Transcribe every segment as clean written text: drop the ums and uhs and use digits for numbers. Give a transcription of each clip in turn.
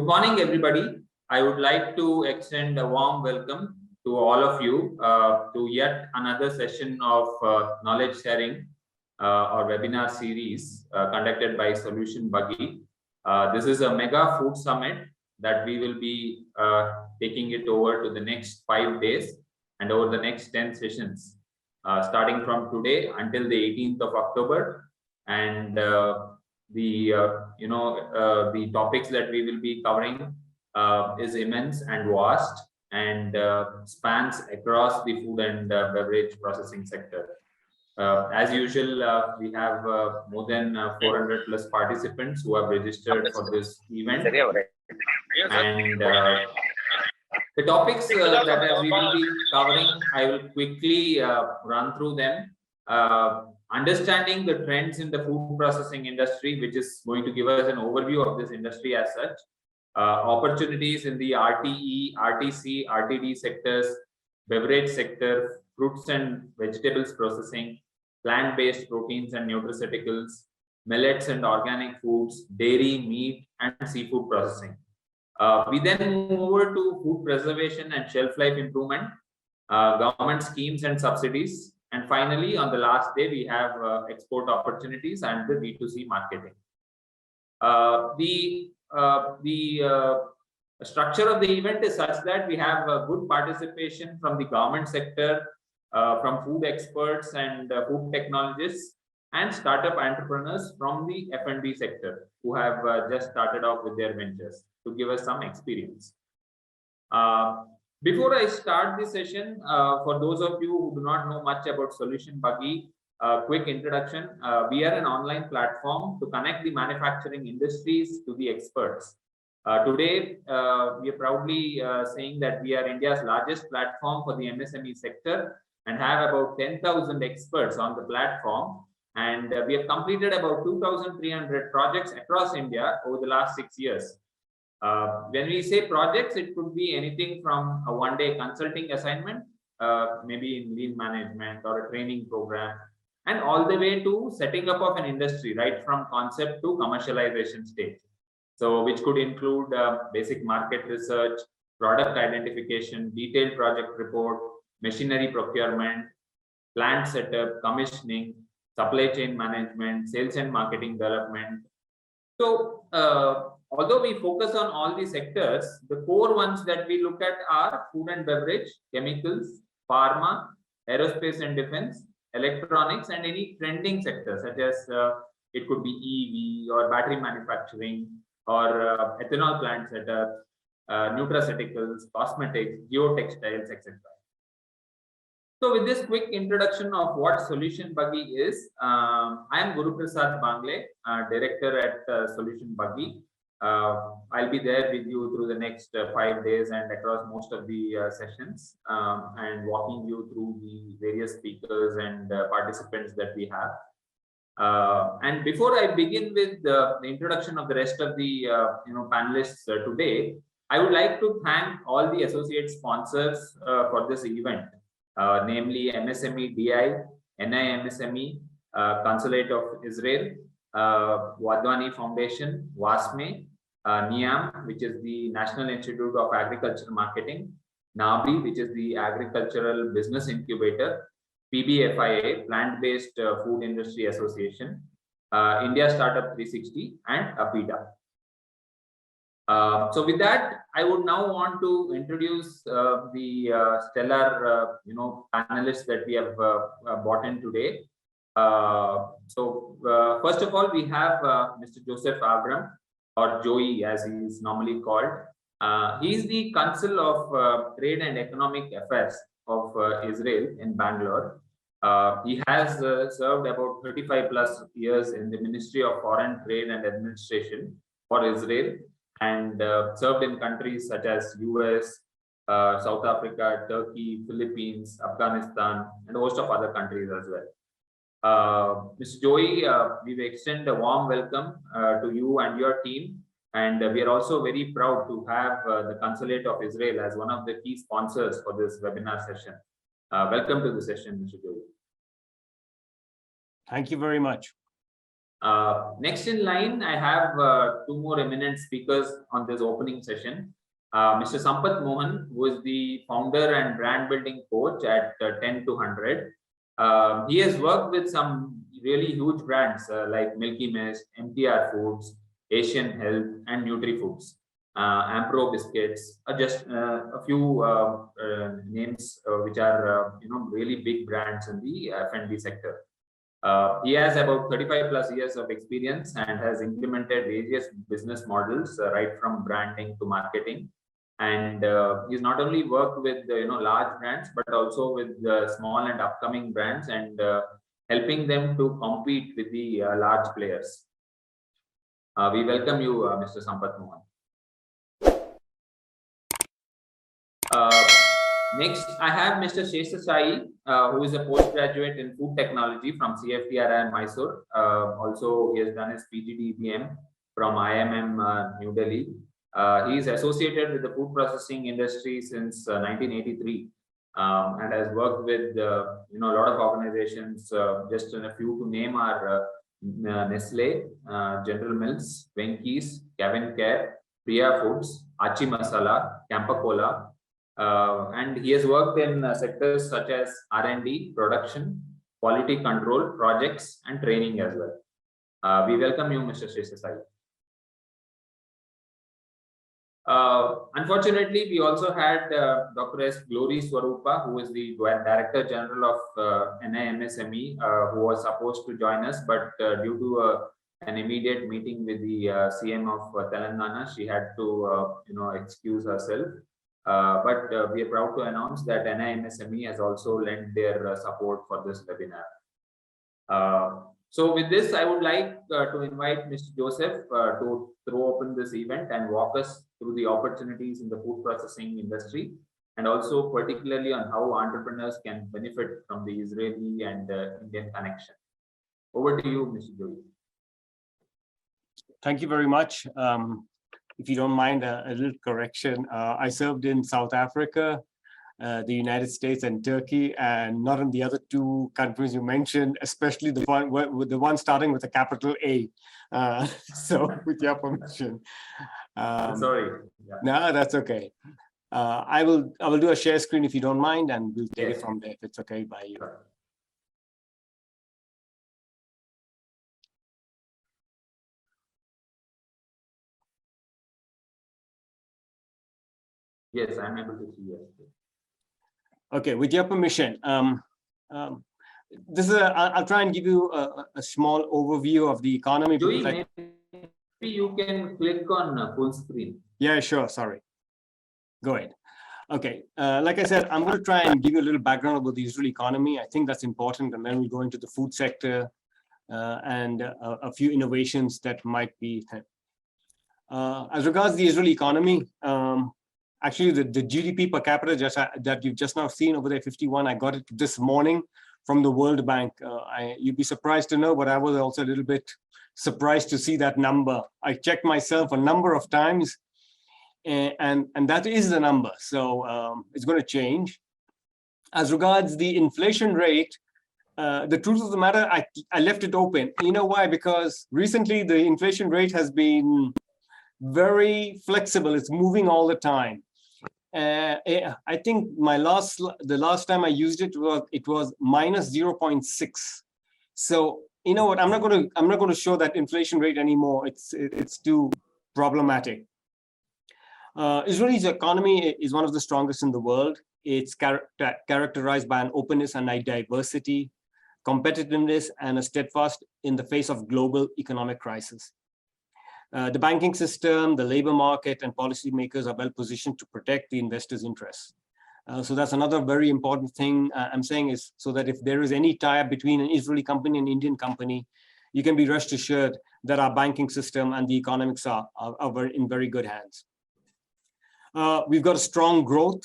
morning, everybody. I would like to extend a warm welcome to all of you to yet another session of knowledge sharing or webinar series conducted by SolutionBuggy. This is a mega food summit that we will be taking it over to the next 5 days and over the next 10 sessions, starting from today until the 18th of October. And the topics that we will be covering is immense and vast and spans across the food and beverage processing sector. As usual, we have more than 400 plus participants who have registered for this event. And the topics that we will be covering, I will quickly run through them. Understanding the trends in the food processing industry, which is going to give us an overview of this industry as such. Opportunities in the RTE, RTC, RTD sectors, beverage sector, fruits and vegetables processing, plant-based proteins and nutraceuticals, millets and organic foods, dairy, meat, and seafood processing. We then move over to food preservation and shelf life improvement, government schemes and subsidies. And finally, on the last day, we have export opportunities and the B2C marketing. The structure of the event is such that we have good participation from the government sector, from food experts and food technologists, and startup entrepreneurs from the F&B sector who have just started off with their ventures to give us some experience. Before I start this session, for those of you who do not know much about SolutionBuggy, quick introduction. We are an online platform to connect the manufacturing industries to the experts. Today, we are proudly saying that we are India's largest platform for the MSME sector and have about 10,000 experts on the platform. And we have completed about 2,300 projects across India over the last 6 years. When we say projects, it could be anything from a one-day consulting assignment, maybe in lean management or a training program, and all the way to setting up of an industry, right from concept to commercialization stage. So which could include basic market research, product identification, detailed project report, machinery procurement, plant setup, commissioning, supply chain management, sales and marketing development. So although we focus on all these sectors, the core ones that we look at are food and beverage, chemicals, pharma, aerospace and defense, electronics, and any trending sectors such as it could be EV or battery manufacturing or ethanol plant setup, nutraceuticals, cosmetics, geotextiles, etc. So with this quick introduction of what SolutionBuggy is, I am Guru Prasad Bangle, director at SolutionBuggy. I'll be there with you through the next 5 days and across most of the sessions and walking you through the various speakers and participants that we have. And before I begin with the introduction of the rest of the panelists today, I would like to thank all the associate sponsors for this event, namely MSME DI, NIMSME, Consulate of Israel, Wadhwani Foundation, WASME, NIAM, which is the National Institute of Agricultural Marketing, NABI, which is the Agricultural Business Incubator, PBFIA, Plant-Based Food Industry Association, India Startup 360, and APIDA. So with that, I would now want to introduce the stellar, panelists that we have brought in today. First of all, we have Mr. Joseph Abram, or Joey as he is normally called. He is the Consul of Trade and Economic Affairs of Israel in Bangalore. He has served about 35 plus years in the Ministry of Foreign Trade and Administration for Israel and served in countries such as US, South Africa, Turkey, Philippines, Afghanistan, and a host of other countries as well. Mr. Joey, we extend a warm welcome to you and your team, and we are also very proud to have the Consulate of Israel as one of the key sponsors for this webinar session. Welcome to the session, Mr. Joey. Thank you very much. Next in line, I have two more eminent speakers on this opening session. Mr. Sampath Mohan, who is the founder and brand building coach at 10 to 100. He has worked with some really huge brands like Milky Mist, MTR Foods, Asian Health, and NutriFoods. Ampro Biscuits, just a few names which are really big brands in the F&B sector. He has about 35 plus years of experience and has implemented various business models right from branding to marketing. And he's not only worked with large brands but also with small and upcoming brands and helping them to compete with the large players. We welcome you, Mr. Sampath Mohan. Next, I have Mr. Sheshasai, who is a postgraduate in food technology from CFTRI Mysore. Also, he has done his PGDBM from IMM New Delhi. He is associated with the food processing industry since 1983 and has worked with a lot of organizations. Just a few to name are Nestle, General Mills, Venky's, Kevin Care, Priya Foods, Achi Masala, Campa Cola. And he has worked in sectors such as R&D, production, quality control, projects, and training as well. We welcome you, Mr. Sheshasai. Unfortunately, we also had Dr. S. Glory Swarupa, who is the Director General of NIMSME, who was supposed to join us, but due to an immediate meeting with the CM of Telangana, she had to excuse herself. But we are proud to announce that NIMSME has also lent their support for this webinar. So with this, I would like to invite Mr. Joseph to throw open this event and walk us through the opportunities in the food processing industry, and also particularly on how entrepreneurs can benefit from the Israeli and Indian connection. Over to you, Mr. Joseph. Thank you very much. If you don't mind a little correction, I served in South Africa, the United States and Turkey, and not in the other two countries you mentioned, especially the one starting with a capital A. So with your permission. Sorry. Yeah. No, that's okay. I will do a share screen if you don't mind, and we'll take it from there if it's okay by you. Yes, I'm able to see you. Okay, with your permission, this is I'll try and give you a small overview of the economy. Joey, maybe you can click on full screen. Yeah, sure. Sorry. Go ahead. Okay, like I said, I'm going to try and give you a little background about the Israeli economy. I think that's important, and then we'll go into the food sector and a few innovations that might be. As regards the Israeli economy, actually, the GDP per capita that you've just now seen over there, 51, I got it this morning from the World Bank. You'd be surprised to know, but I was also a little bit surprised to see that number. I checked myself a number of times, and that is the number. So it's going to change. As regards the inflation rate, the truth of the matter, I left it open. You know why? Because recently the inflation rate has been very flexible. It's moving all the time. I think the last time I used it was minus 0.6. So you know what? I'm not going to show that inflation rate anymore. It's too problematic. Israel's economy is one of the strongest in the world. It's characterized by an openness and a diversity, competitiveness, and a steadfast in the face of global economic crisis. The banking system, the labor market, and policymakers are well positioned to protect the investors' interests. So that's another very important thing I'm saying, is so that if there is any tie-up between an Israeli company and an Indian company, you can be rest assured that our banking system and the economics are in very good hands. We've got a strong growth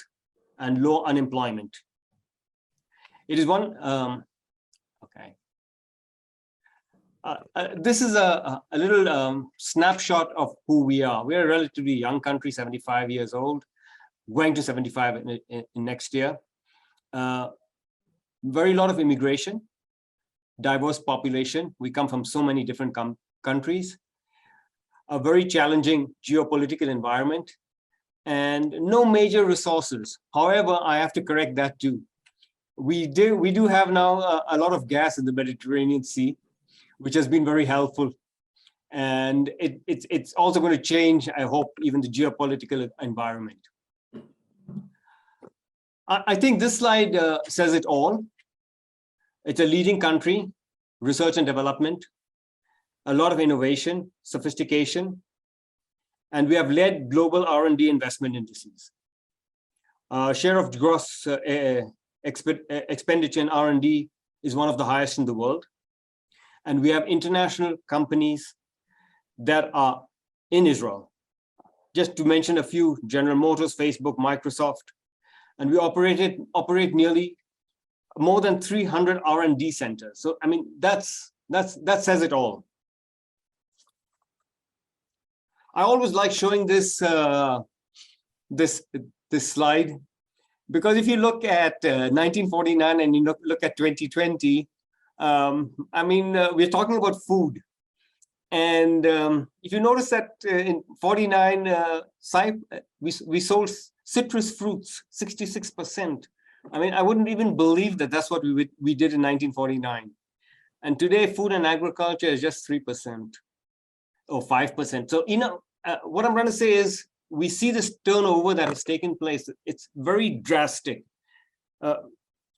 and low unemployment. It is one, okay. This is a little snapshot of who we are. We're a relatively young country, 75 years old, going to 75 in next year. Very lot of immigration. diverse population. We come from so many different countries, a very challenging geopolitical environment, and no major resources. However, I have to correct that too. We do have now a lot of gas in the Mediterranean Sea, which has been very helpful. And it's also going to change, I hope, even the geopolitical environment. I think this slide says it all. It's a leading country, research and development, a lot of innovation, sophistication, and we have led global R&D investment indices. Share of gross expenditure in R&D is one of the highest in the world. And we have international companies that are in Israel. Just to mention a few: General Motors, Facebook, Microsoft, and we operate nearly more than 300 R&D centers. So I mean, that says it all. I always like showing this this slide, because if you look at 1949 and you look at 2020, I mean, we're talking about food. And if you notice that in 49, we sold citrus fruits, 66%. I mean, I wouldn't even believe that that's what we did in 1949. And today, food and agriculture is just 3% or 5%. So, you know, what I'm trying to say is we see this turnover that has taken place. It's very drastic.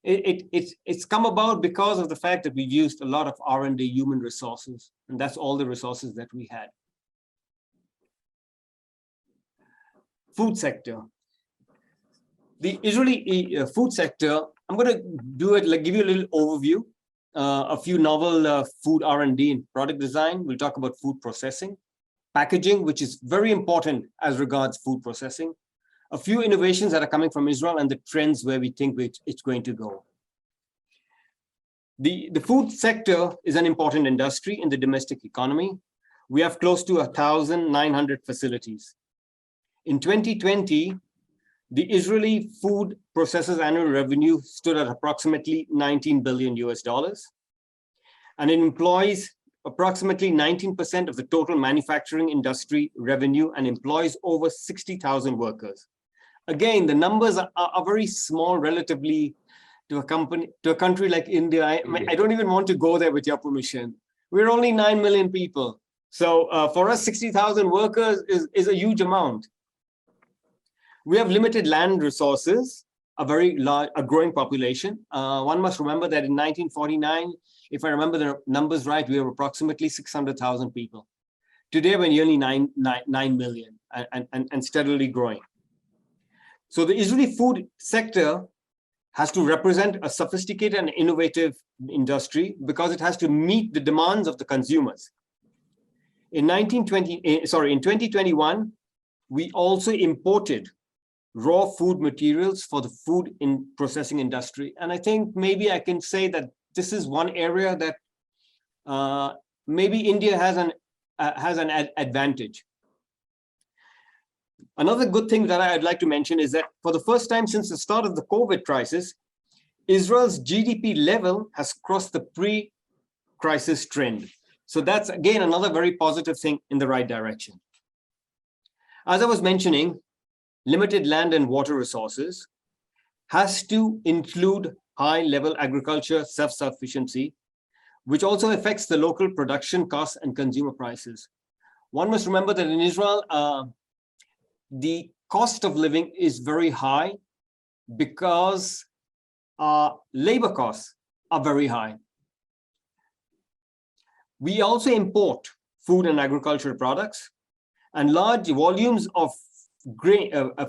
It's come about because of the fact that we've used a lot of R&D human resources, and that's all the resources that we had. Food sector. The Israeli food sector, I'm going to do it, like give you a little overview, a few novel food R&D and product design. We'll talk about food processing, packaging, which is very important as regards food processing, a few innovations that are coming from Israel, and the trends where we think it's going to go. The food sector is an important industry in the domestic economy. We have close to 1,900 facilities. In 2020, the Israeli food processors' annual revenue stood at approximately $19 billion US, and it employs approximately 19% of the total manufacturing industry revenue and employs over 60,000 workers. Again, the numbers are very small relatively to a country like India. I don't even want to go there with your permission. We're only 9 million people. So for us, 60,000 workers is a huge amount. We have limited land resources, a very large, a growing population. One must remember that in 1949, if I remember the numbers right, we were approximately 600,000 people. Today, we're nearly 9 million and steadily growing. So the Israeli food sector has to represent a sophisticated and innovative industry because it has to meet the demands of the consumers. In 2021, we also imported raw food materials for the food in processing industry. And I think maybe I can say that this is one area that maybe India has an advantage. Another good thing that I'd like to mention is that for the first time since the start of the COVID crisis, Israel's GDP level has crossed the pre-crisis trend. So that's, again, another very positive thing in the right direction. As I was mentioning, limited land and water resources has to include high-level agriculture self-sufficiency, which also affects the local production costs and consumer prices. One must remember that in Israel, the cost of living is very high because labor costs are very high. We also import food and agricultural products and large volumes of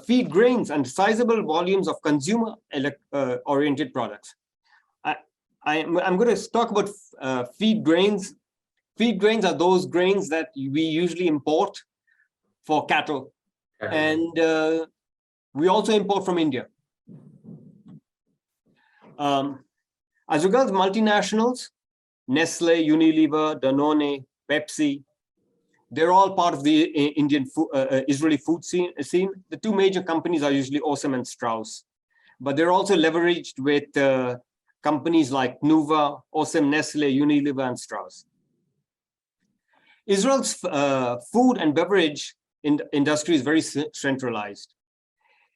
feed grains and sizable volumes of consumer-oriented products. I'm going to talk about feed grains. Feed grains are those grains that we usually import for cattle. And we also import from India. As regards multinationals, Nestle, Unilever, Danone, Pepsi, they're all part of the Indian Israeli food scene. The two major companies are usually Osem and Strauss, but they're also leveraged with companies like Nuva, Osem, Nestle, Unilever, and Strauss. Israel's food and beverage industry is very centralized.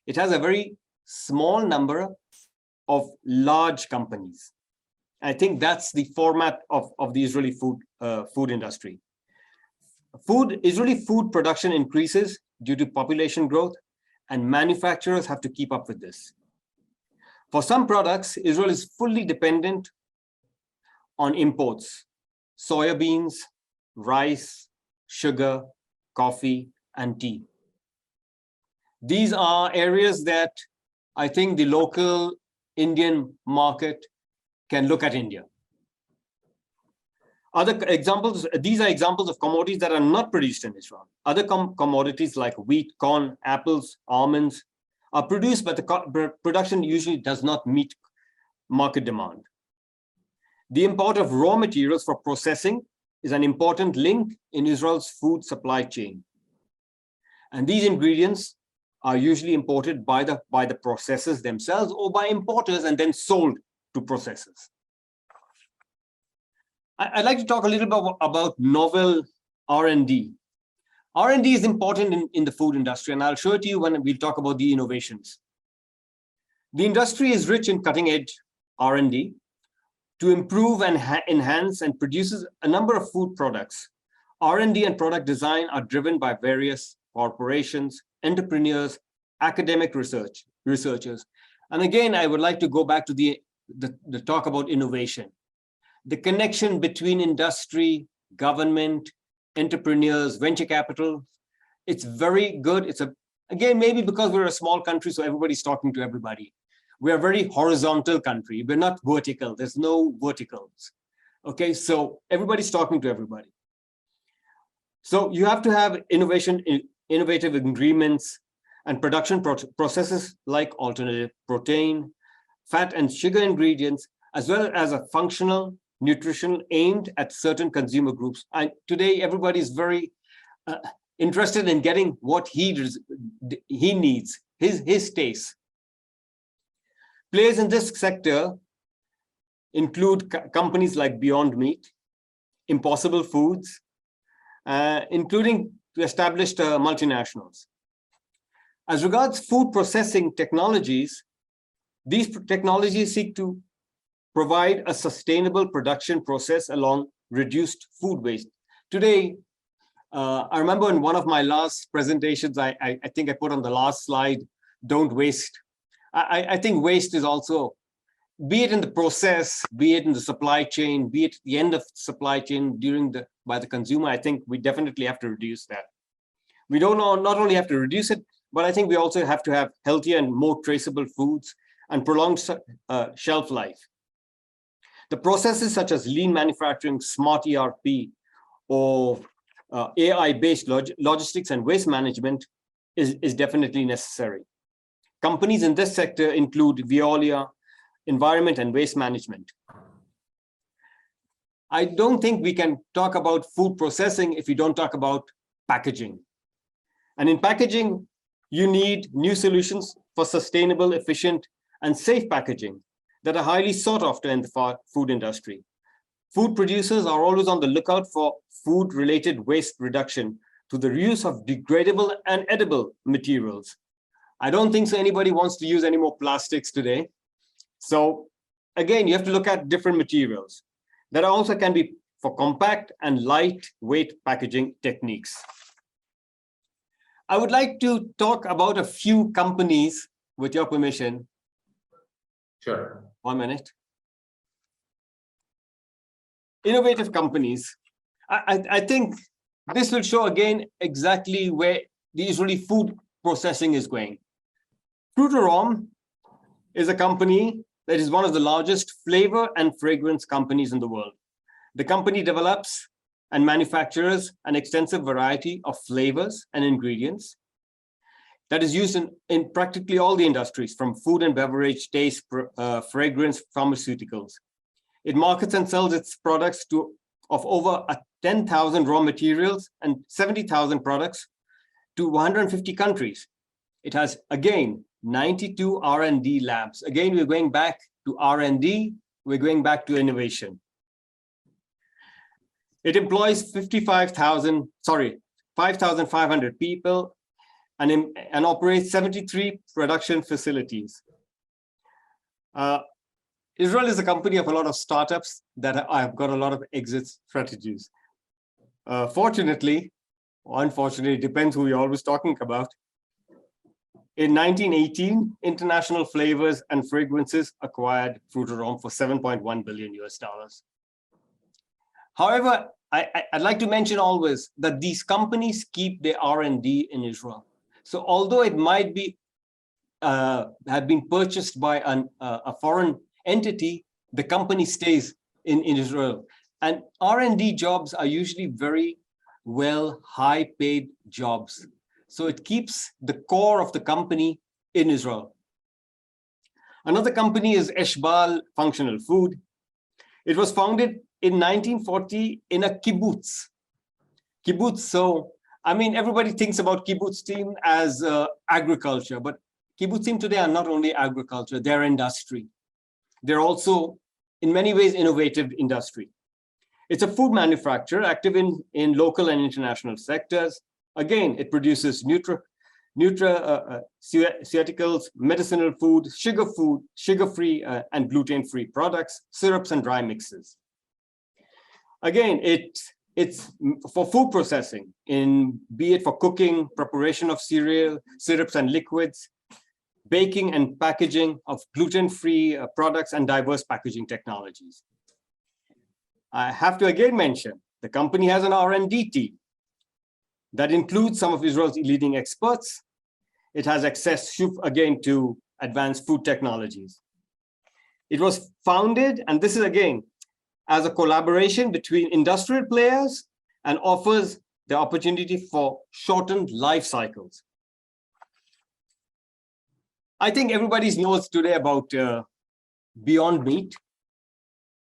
It has a very small number of large companies. I think that's the format of the Israeli food industry. Israeli food production increases due to population growth, and manufacturers have to keep up with this. For some products, Israel is fully dependent on imports: soya beans, rice, sugar, coffee, and tea. These are areas that I think the local Indian market can look at India. Other examples, these are examples of commodities that are not produced in Israel. Other commodities like wheat, corn, apples, almonds are produced, but the production usually does not meet market demand. The import of raw materials for processing is an important link in Israel's food supply chain. And these ingredients are usually imported by the processors themselves or by importers and then sold to processors. I'd like to talk a little bit about novel R&D. R&D is important in the food industry, and I'll show it to you when we'll talk about the innovations. The industry is rich in cutting-edge R&D to improve and enhance and produces a number of food products. R&D and product design are driven by various corporations, entrepreneurs, academic researchers. And again, I would like to go back to the talk about innovation. The connection between industry, government, entrepreneurs, venture capital, it's very good. Again, maybe because we're a small country, so everybody's talking to everybody. We're a very horizontal country. We're not vertical. There's no verticals. Okay, so everybody's talking to everybody. So you have to have innovative agreements and production processes like alternative protein, fat and sugar ingredients, as well as a functional nutrition aimed at certain consumer groups. And today, everybody is very interested in getting what he needs, his taste. Players in this sector include companies like Beyond Meat, Impossible Foods, including established multinationals. As regards food processing technologies, these technologies seek to provide a sustainable production process along reduced food waste. Today, I remember in one of my last presentations, I think I put on the last slide, don't waste. I think waste is also, be it in the process, be it in the supply chain, be it the end of supply chain by the consumer, I think we definitely have to reduce that. We don't not only have to reduce it, but I think we also have to have healthier and more traceable foods and prolonged shelf life. The processes such as lean manufacturing, smart ERP, or AI-based logistics and waste management is definitely necessary. Companies in this sector include Veolia, Environment and Waste Management. I don't think we can talk about food processing if we don't talk about packaging. And in packaging, you need new solutions for sustainable, efficient, and safe packaging that are highly sought after in the food industry. Food producers are always on the lookout for food-related waste reduction through the reuse of degradable and edible materials. I don't think so anybody wants to use any more plastics today. So again, you have to look at different materials that also can be for compact and lightweight packaging techniques. I would like to talk about a few companies, with your permission. Sure. 1 minute. Innovative companies. I think this will show again exactly where the Israeli food processing is going. Fruiterom is a company that is one of the largest flavor and fragrance companies in the world. The company develops and manufactures an extensive variety of flavors and ingredients that is used in practically all the industries, from food and beverage, taste, fragrance, pharmaceuticals. It markets and sells its products of over 10,000 raw materials and 70,000 products to 150 countries. It has, again, 92 R&D labs. Again, we're going back to R&D we're going back to innovation. It employs 5,500 people and operates 73 production facilities. Israel is a company of a lot of startups that have got a lot of exit strategies. Fortunately, or unfortunately, it depends who you're always talking about. In 1918, International Flavors and Fragrances acquired Frutarom for $7.1 billion US. However, I'd like to mention always that these companies keep their R&D in Israel. So although it might be have been purchased by a foreign entity, the company stays in Israel. And R&D jobs are usually very well high-paid jobs. So it keeps the core of the company in Israel. Another company is Eshbal Functional Food. It was founded in 1940 in a kibbutz. Kibbutz, so I mean, everybody thinks about kibbutzim as agriculture, but kibbutzim today are not only agriculture, they're industry. They're also, in many ways, innovative industry. It's a food manufacturer active in local and international sectors. Again, it produces nutraceuticals, medicinal food, sugar-free and gluten-free products, syrups and dry mixes. Again, it's for food processing, be it for cooking, preparation of cereal, syrups and liquids, baking and packaging of gluten-free products and diverse packaging technologies. I have to again mention, the company has an R&D team that includes some of Israel's leading experts. It has access, again, to advanced food technologies. It was founded, and this is again, as a collaboration between industrial players and offers the opportunity for shortened life cycles. I think everybody knows today about Beyond Meat,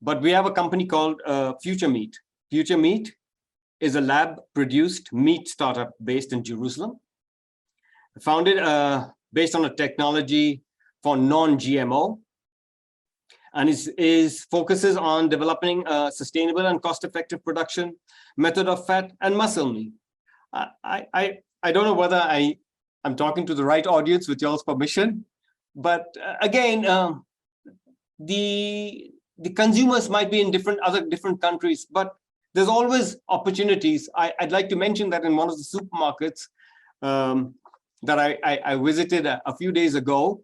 but we have a company called Future Meat. Future Meat is a lab-produced meat startup based in Jerusalem, founded based on a technology for non-GMO, and focuses on developing a sustainable and cost-effective production method of fat and muscle meat. I don't know whether I'm talking to the right audience with y'all's permission, but again, the consumers might be in different countries, but there's always opportunities. I'd like to mention that in one of the supermarkets that I visited a few days ago,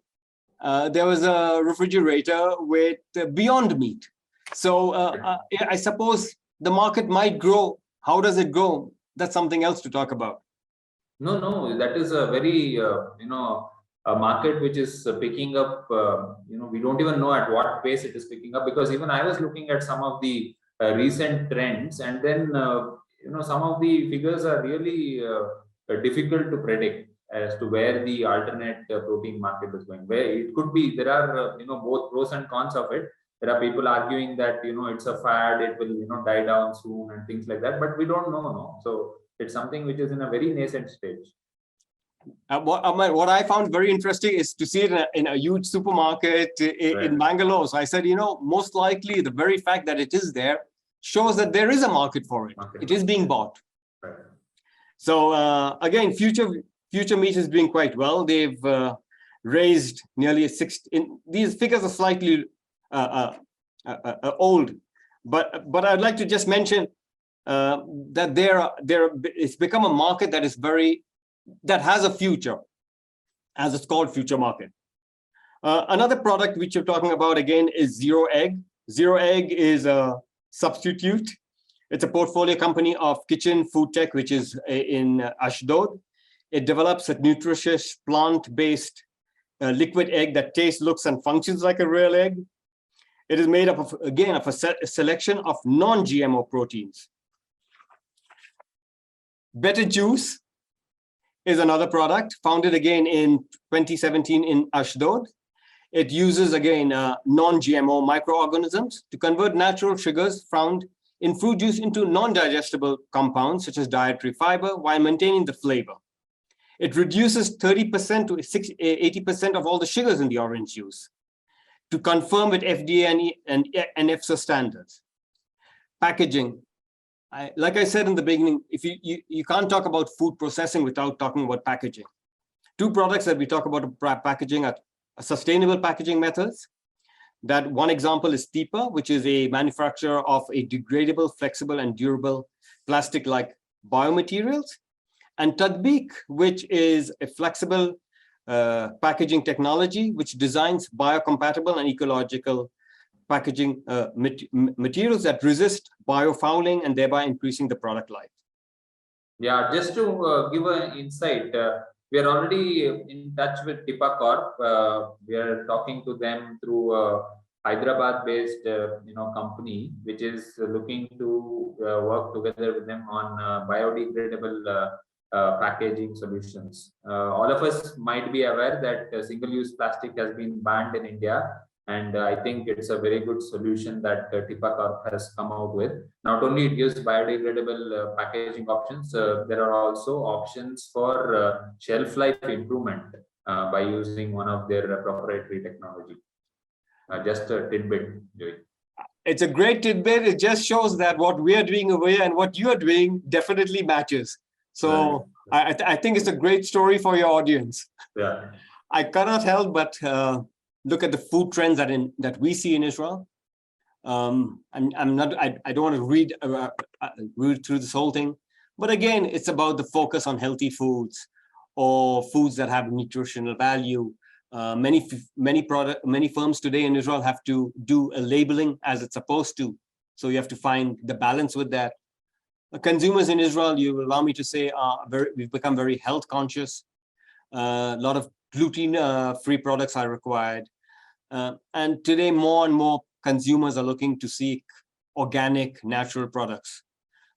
there was a refrigerator with Beyond Meat. So I suppose the market might grow. How does it grow? That's something else to talk about. No, that is a very, a market which is picking up, we don't even know at what pace it is picking up, because even I was looking at some of the recent trends, and then, some of the figures are really difficult to predict as to where the alternate protein market is going. Where it could be, there are, both pros and cons of it. There are people arguing that, it's a fad, it will, die down soon and things like that, but we don't know, no? So it's something which is in a very nascent stage. What I found very interesting is to see it in a huge supermarket in Bangalore. So I said, most likely the very fact that it is there shows that there is a market for it. It is being bought. Right. So again, Future Meat is doing quite well. They've raised nearly these figures are slightly old, but I'd like to just mention that it's become a market that has a future, as it's called Future Market. Another product which you're talking about again is Zero Egg. Zero Egg is a substitute. It's a portfolio company of Kitchen Food Tech, which is in Ashdod. It develops a nutritious plant-based liquid egg that tastes, looks, and functions like a real egg. It is made up of, again, of a selection of non-GMO proteins. Better Juice is another product founded again in 2017 in Ashdod. It uses, again, non-GMO microorganisms to convert natural sugars found in fruit juice into non-digestible compounds, such as dietary fiber, while maintaining the flavor. It reduces 30% to 80% of all the sugars in the orange juice. to confirm with FDA and EFSA standards. Packaging. Like I said in the beginning, if you can't talk about food processing without talking about packaging. Two products that we talk about packaging are sustainable packaging methods. That one example is TIPA, which is a manufacturer of a degradable, flexible, and durable plastic-like biomaterials, and Tadbiq, which is a flexible packaging technology which designs biocompatible and ecological packaging materials that resist biofouling and thereby increasing the product life. Yeah, just to give an insight, we are already in touch with TIPA Corp. We are talking to them through a Hyderabad-based company, which is looking to work together with them on biodegradable packaging solutions. All of us might be aware that single-use plastic has been banned in India, and I think it's a very good solution that TIPA Corp has come out with. Not only it gives biodegradable packaging options, there are also options for shelf life improvement by using one of their proprietary technology. Just a tidbit, Joey. It's a great tidbit. It just shows that what we are doing over here and what you are doing definitely matches. So right. I think it's a great story for your audience. Yeah. I cannot help but look at the food trends that we see in Israel. I don't want to read through this whole thing, but again, it's about the focus on healthy foods or foods that have nutritional value. Many firms today in Israel have to do a labeling as it's supposed to. So you have to find the balance with that. Consumers in Israel, you allow me to say, we've become very health conscious. A lot of gluten-free products are required. And today, more and more consumers are looking to seek organic, natural products.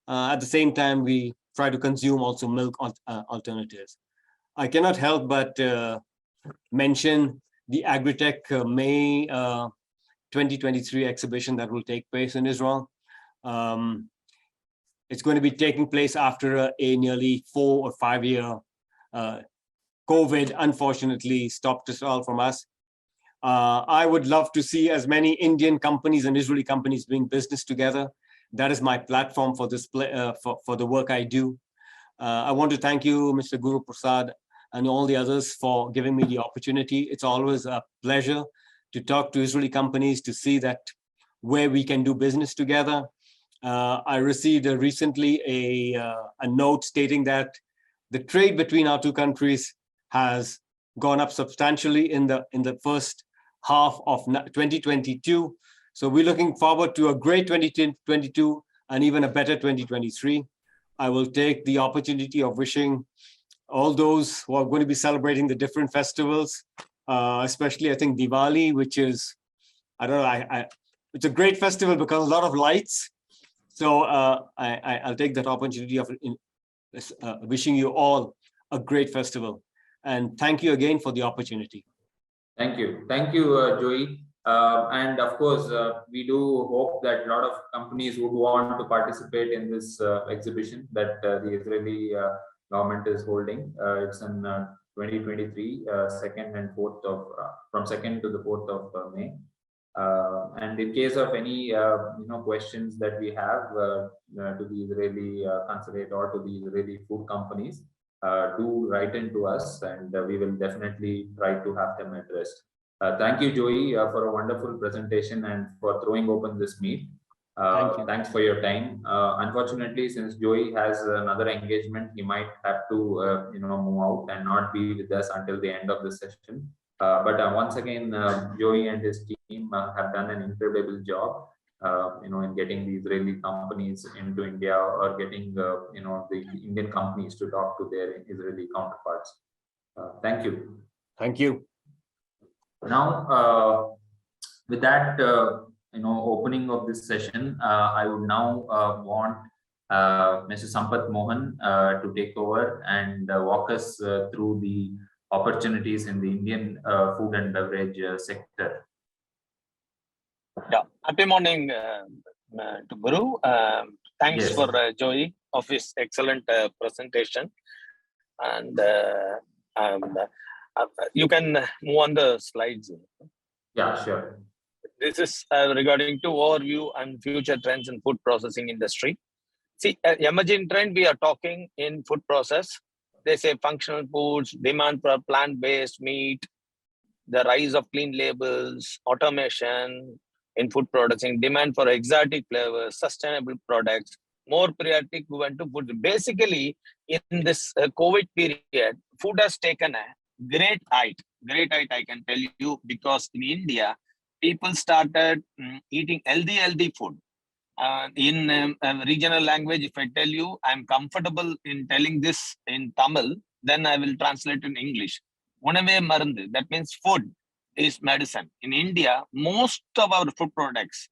At the same time, we try to consume also milk alternatives. I cannot help but mention the Agritech May 2023 exhibition that will take place in Israel. It's going to be taking place after a nearly 4 or 5 year COVID, unfortunately, stopped us all from us. I would love to see as many Indian companies and Israeli companies doing business together. That is my platform for this for the work I do. I want to thank you, Mr. Guru Prasad, and all the others for giving me the opportunity. It's always a pleasure to talk to Israeli companies to see that where we can do business together. I received recently a note stating that the trade between our two countries has gone up substantially in the first half of 2022. So we're looking forward to a great 2022 and even a better 2023. I will take the opportunity of wishing all those who are going to be celebrating the different festivals, especially I think Diwali, which is, I don't know, it's a great festival because a lot of lights. So I'll take that opportunity of wishing you all a great festival. And thank you again for the opportunity. Thank you, Joey. And of course, we do hope that a lot of companies would want to participate in this exhibition that the Israeli government is holding. It's in 2023, 2nd and 4th of from 2nd to the 4th of May. And in case of any questions that we have to the Israeli consulate or to the Israeli food companies, do write into us, and we will definitely try to have them addressed. Thank you, Joey, for a wonderful presentation and for throwing open this meet. Thanks for your time. Unfortunately, since Joey has another engagement, he might have to move out and not be with us until the end of the session. But once again, Joey and his team have done an incredible job, in getting the Israeli companies into India or getting the Indian companies to talk to their Israeli counterparts. Thank you. Thank you. Now, with that, opening of this session, I would now want Mr. Sampath Mohan to take over and walk us through the opportunities in the Indian food and beverage sector. Yeah, happy morning to Guru. Thanks for Joey of his excellent presentation. And you can move on the slides. Yeah, sure. This is regarding to overview and future trends in food processing industry. See, emerging trend we are talking in food process. They say functional foods, demand for plant-based meat, the rise of clean labels, automation in food processing, demand for exotic flavors, sustainable products, more priority given to food. Basically, in this COVID period, food has taken a great height. Great height, I can tell you, because in India, people started eating healthy food. In regional language, if I tell you, I'm comfortable in telling this in Tamil, then I will translate in English. Unave marandu, that means food is medicine. In India, most of the food products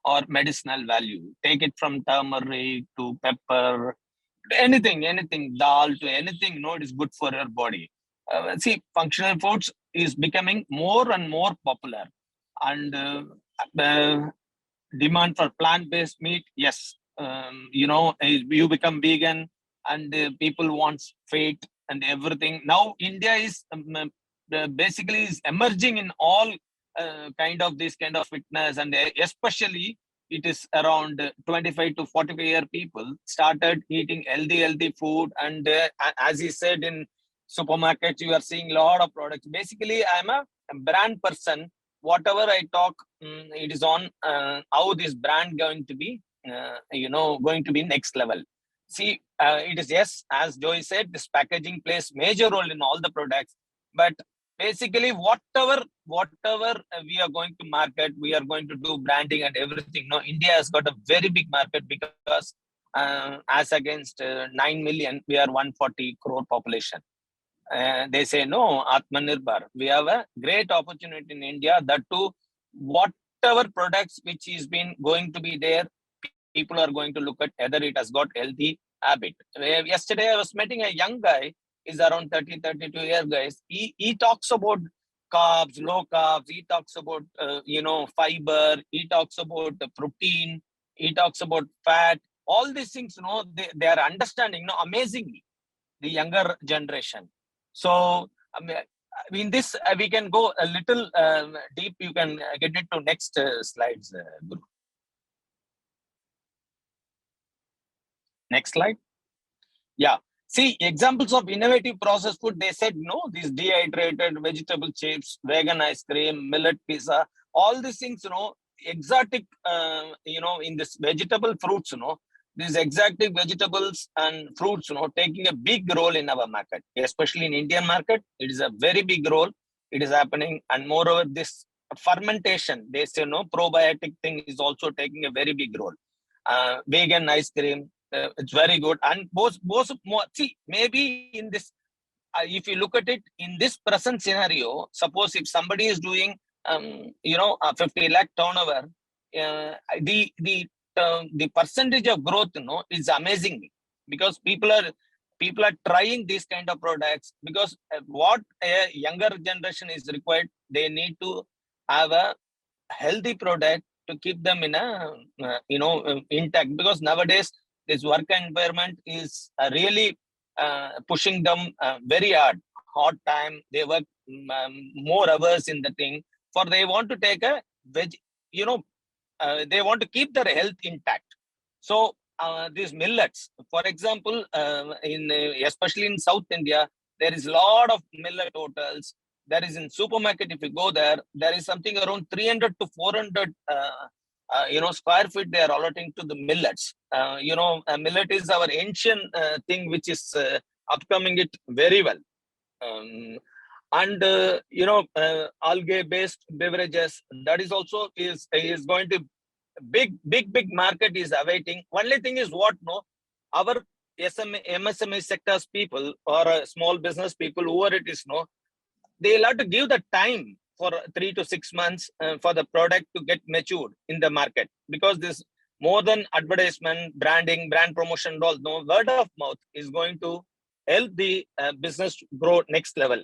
are medicinal value. Take it from turmeric to pepper, anything, dal to anything, it is good for your body. See, functional foods is becoming more and more popular. And demand for plant-based meat, yes. You become vegan and people want fat and everything. Now India is basically is emerging in all kind of fitness, and especially it is around 25 to 45 year people started eating healthy food. And as he said, in supermarkets you are seeing a lot of products. Basically, I'm a brand person. Whatever I talk, it is on how this brand going to be next level. See, it is, yes, as Joey said, this packaging plays major role in all the products. But basically, whatever we are going to market, we are going to do branding and everything. No, India has got a very big market because as against 9 million, we are 140 crore population. They say no, Atmanirbhar. We have a great opportunity in India. That too, whatever products which is been going to be there, people are going to look at whether it has got healthy habit. Yesterday, I was meeting a young guy. He's around 30, 32 years, guys. He talks about carbs, low carbs. He talks about fiber. He talks about the protein. He talks about fat. All these things, they are understanding, amazingly, the younger generation. So, in this, we can go a little deep. You can get into next slides, Guru. Next slide. Yeah. See, examples of innovative processed food, they said, no, these dehydrated vegetable chips, vegan ice cream, millet pizza, all these things, exotic, in this vegetable fruits, these exotic vegetables and fruits, taking a big role in our market, especially in Indian market. It is a very big role. It is happening. And moreover, this fermentation, they say, probiotic thing is also taking a very big role. Vegan ice cream, it's very good. And both more, see, maybe in this, if you look at it in this present scenario, suppose if somebody is doing, a 50 lakh turnover, the percentage of growth, is amazing, because people are trying these kind of products, because what a younger generation is required, they need to have a healthy product to keep them in a intact, because nowadays this work environment is really pushing them very hard time. They work more hours in the thing, for they want to take a they want to keep their health intact. So these millets, for example, especially in South India, there is a lot of millet hotels. There is in supermarket, if you go there, there is something around 300 to 400 square feet they are allotting to the millets. Millet is our ancient thing, which is upcoming it very well. And algae based beverages, that is also is going to big market is awaiting. Only thing is what, our MSME sectors people, or small business people, whoever it is, they'll have to give the time for 3 to 6 months for the product to get matured in the market, because this more than advertisement, branding, brand promotion, all, word of mouth is going to help the business grow next level.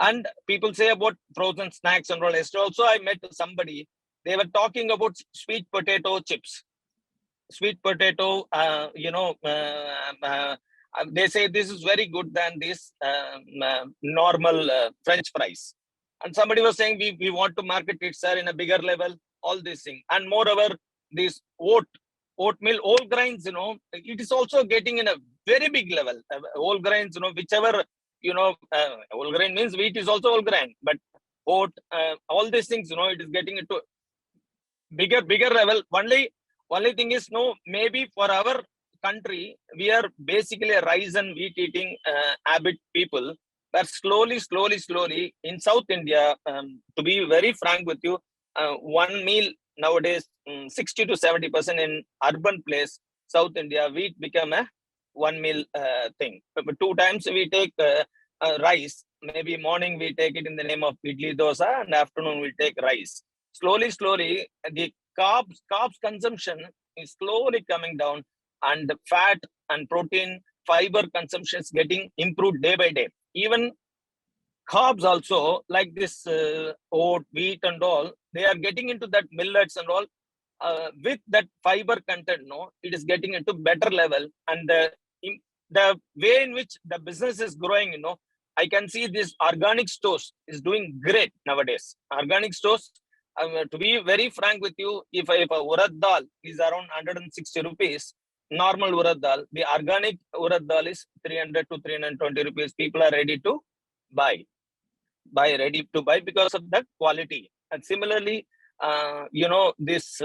And people say about frozen snacks and all. Yesterday also I met somebody, they were talking about sweet potato chips. Sweet potato, they say this is very good than this normal French fries. And somebody was saying we want to market it, sir, in a bigger level, all these things. And moreover, this oatmeal, whole grains, it is also getting in a very big level. Whole grains, whichever, whole grain means wheat is also whole grain, but oat, all these things, it is getting into bigger level. Only thing is, maybe for our country, we are basically a rice and wheat eating habit people. But slowly in South India, to be very frank with you, one meal nowadays, 60 to 70% in urban place, South India, wheat become a one meal thing. But 2 times we take rice. Maybe morning we take it in the name of idli dosa, and afternoon we take rice. Slowly, the carbs consumption is slowly coming down, and the fat and protein, fiber consumption is getting improved day by day. Even carbs also, like this oat, wheat and all, they are getting into that millets and all. With that fiber content, it is getting into better level. And the way in which the business is growing, I can see this organic stores is doing great nowadays. Organic stores, to be very frank with you, if a urad dal is around 160 rupees, normal urad dal, the organic urad dal is 300 to 320 rupees. People are ready to buy because of the quality. And similarly, this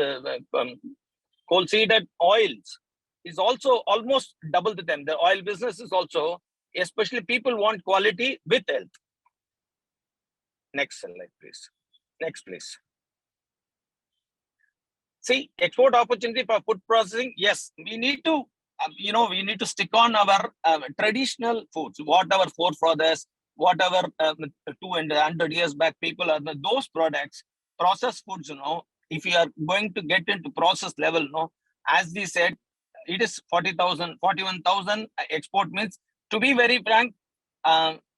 coal seeded oils is also almost double the time. The oil business is also, especially people want quality with health. Next slide, please. Next, please. See, export opportunity for food processing. Yes, we need to, we need to stick on our traditional foods, what our forefathers, whatever 200 years back people are, those products, processed foods, if you are going to get into process level, as we said, it is 40,000, 41,000 export means, to be very frank,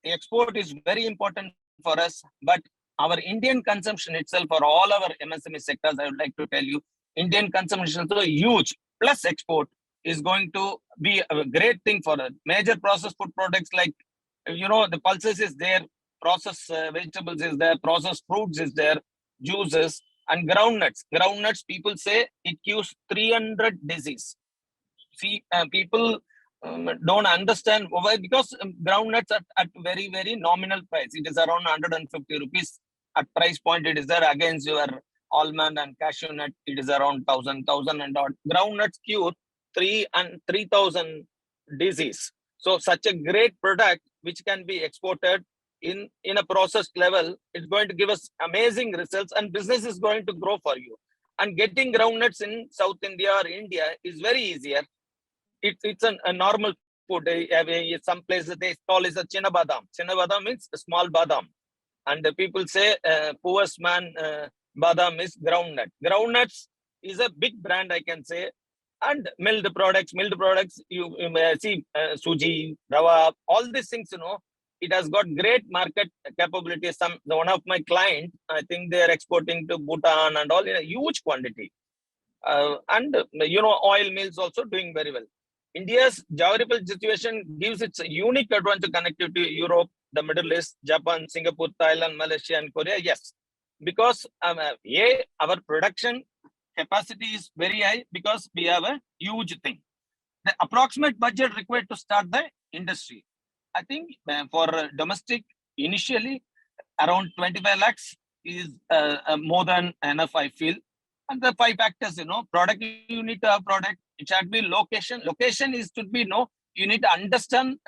export is very important for us, but our Indian consumption itself for all our MSME sectors, I would like to tell you, Indian consumption is huge, plus export is going to be a great thing for us. Major processed food products like, the pulses is there, processed vegetables is there, processed fruits is there, juices, and groundnuts. Groundnuts, people say it cures 300 disease. See, people don't understand why, because groundnuts are at very, very nominal price. It is around 150 rupees at price point. It is there against your almond and cashew nut. It is around 1,000 and odd. Groundnuts cure 3,000 disease. So such a great product which can be exported in a processed level, it's going to give us amazing results, and business is going to grow for you. And getting groundnuts in South India or India is very easier. It's a normal food. Some places they call it a chinna badam. Chinna badam means a small badam. And the people say poorest man badam is groundnut. Groundnuts is a big brand, I can say. And milled products, you may see suji, rava, all these things, it has got great market capability. One of my clients, I think they are exporting to Bhutan and all in a huge quantity. And oil mills also doing very well. India's geographical situation gives its unique advantage connectivity to Europe, the Middle East, Japan, Singapore, Thailand, Malaysia, and Korea. Yes, because our production capacity is very high because we have a huge thing. The approximate budget required to start the industry, I think for domestic, initially around 25 lakhs is more than enough, I feel. And the 5 factors, product, you need to have product. It should be location. Location should be, you need to understand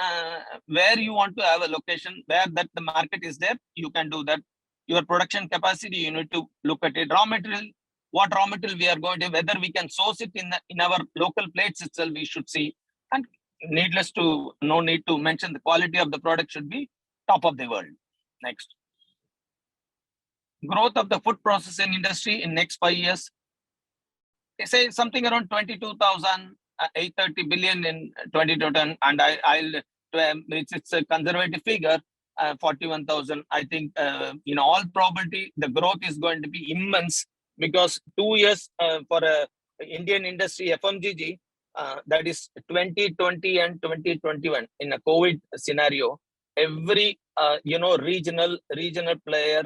where you want to have a location, where that the market is there, you can do that. Your production capacity, you need to look at it. Raw material, what raw material we are going to, whether we can source it in our local plates itself, we should see. And no need to mention, the quality of the product should be top of the world. Next. Growth of the food processing industry in next 5 years. They say something around 22,830 billion in 2020, and it's a conservative figure, 41,000. I think in all probability the growth is going to be immense, because 2 years for Indian industry FMCG, that is 2020 and 2021 in a COVID scenario, every regional player,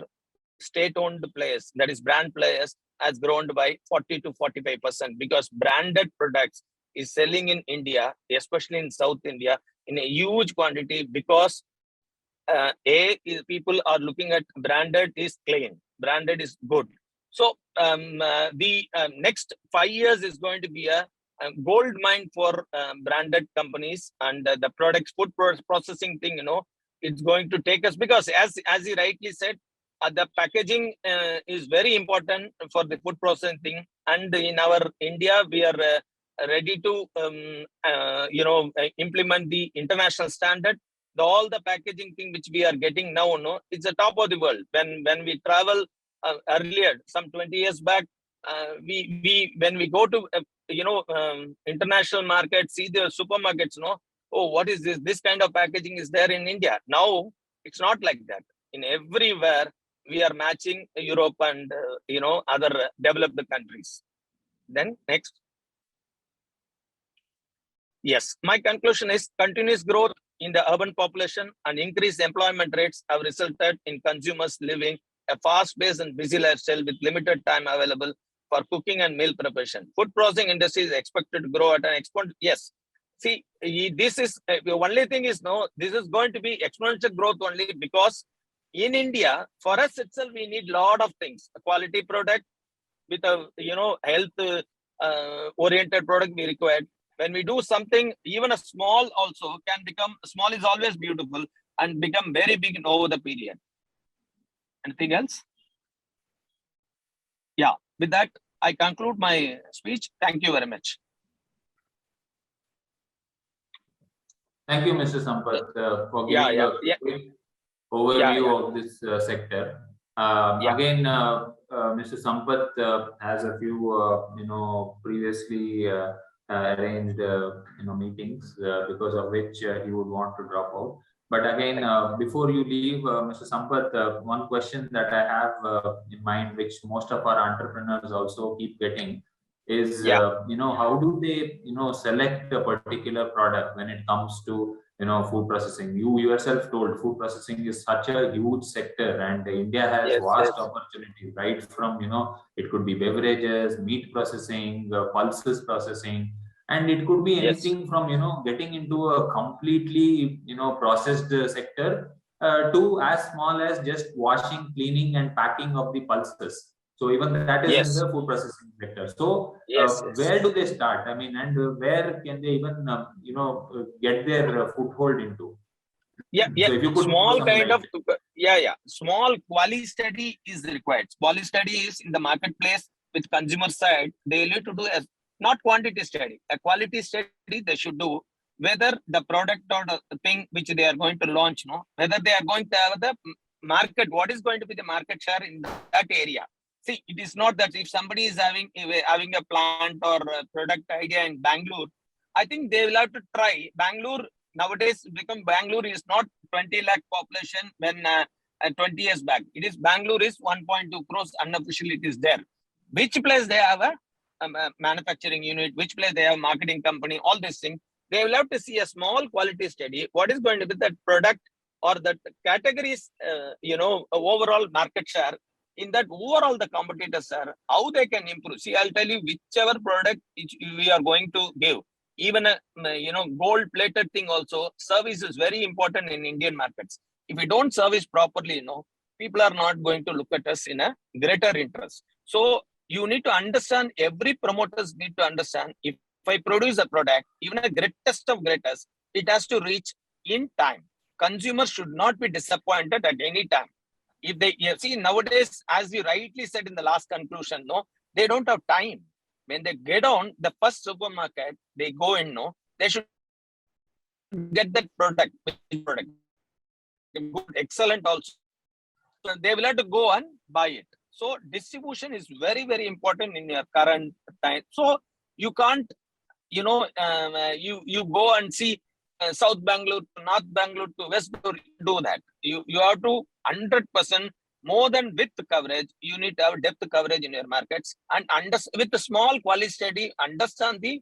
state-owned players, that is brand players, has grown by 40 to 45% because branded products is selling in India, especially in South India, in a huge quantity because people are looking at branded is clean, branded is good. So the next 5 years is going to be a gold mine for branded companies, and the products food processing thing, it's going to take us, because as you rightly said, the packaging is very important for the food processing thing. And in our India, we are ready to implement the international standard. All the packaging thing which we are getting now, it's the top of the world. When we travel earlier, some 20 years back, when we go to international markets, see the supermarkets, oh, what is this? This kind of packaging is there in India. Now it's not like that. In everywhere we are matching Europe and other developed countries. Then next. Yes, my conclusion is continuous growth in the urban population and increased employment rates have resulted in consumers living a fast-paced and busy lifestyle with limited time available for cooking and meal preparation. Food processing industry is expected to grow at an exponential. Yes, see, this is the only thing is this is going to be exponential growth only because in India, for us itself, we need a lot of things. A quality product with a health oriented product we required. When we do something, even a small also can become, small is always beautiful and become very big over the period. Anything else? Yeah, with that, I conclude my speech. Thank you very much. Thank you, Mr. Sampath, for giving a quick overview of this sector. Again, Mr. Sampath has a few, previously arranged, meetings because of which he would want to drop out. But again, before you leave, Mr. Sampath, one question that I have in mind, which most of our entrepreneurs also keep getting, is how do they select a particular product when it comes to food processing? You yourself told food processing is such a huge sector, and India has vast opportunity, right from it could be beverages, meat processing, pulses processing, and it could be anything from getting into a completely processed sector to as small as just washing, cleaning and packing of the pulses. So even that is in the food processing sector. So where do they start? I mean, and where can they even get their foothold into? So if you could small kind of small quality study is required. Quality study is in the marketplace with consumer side. They need to do a not quantity study, a quality study they should do, whether the product or the thing which they are going to launch, whether they are going to have the market, what is going to be the market share in that area. See, it is not that if somebody is having a plant or a product idea in Bangalore, I think they will have to try. Bangalore nowadays Bangalore is not 20 lakh population when 20 years back. It is Bangalore is 1.2 crores unofficially it is there. Which place they have a manufacturing unit, which place they have marketing company, all these things. They will have to see a small quality study. What is going to be that product or that categories, overall market share. In that overall the competitors are how they can improve. See, I'll tell you whichever product we are going to give, even a gold plated thing also, service is very important in Indian markets. If we don't service properly, people are not going to look at us in a greater interest. So you need to understand, every promoters need to understand, if I produce a product, even a greatest of greatest, it has to reach in time. Consumers should not be disappointed at any time. If they see nowadays, as you rightly said in the last conclusion, they don't have time. When they get on the first supermarket, they go in, they should get that product, excellent also. So they will have to go and buy it. So distribution is very, very important in your current time. So you can't, you go and see South Bangalore to North Bangalore to West Bangalore, do that. You have to 100% more than width coverage. You need to have depth coverage in your markets, and with a small quality study, understand the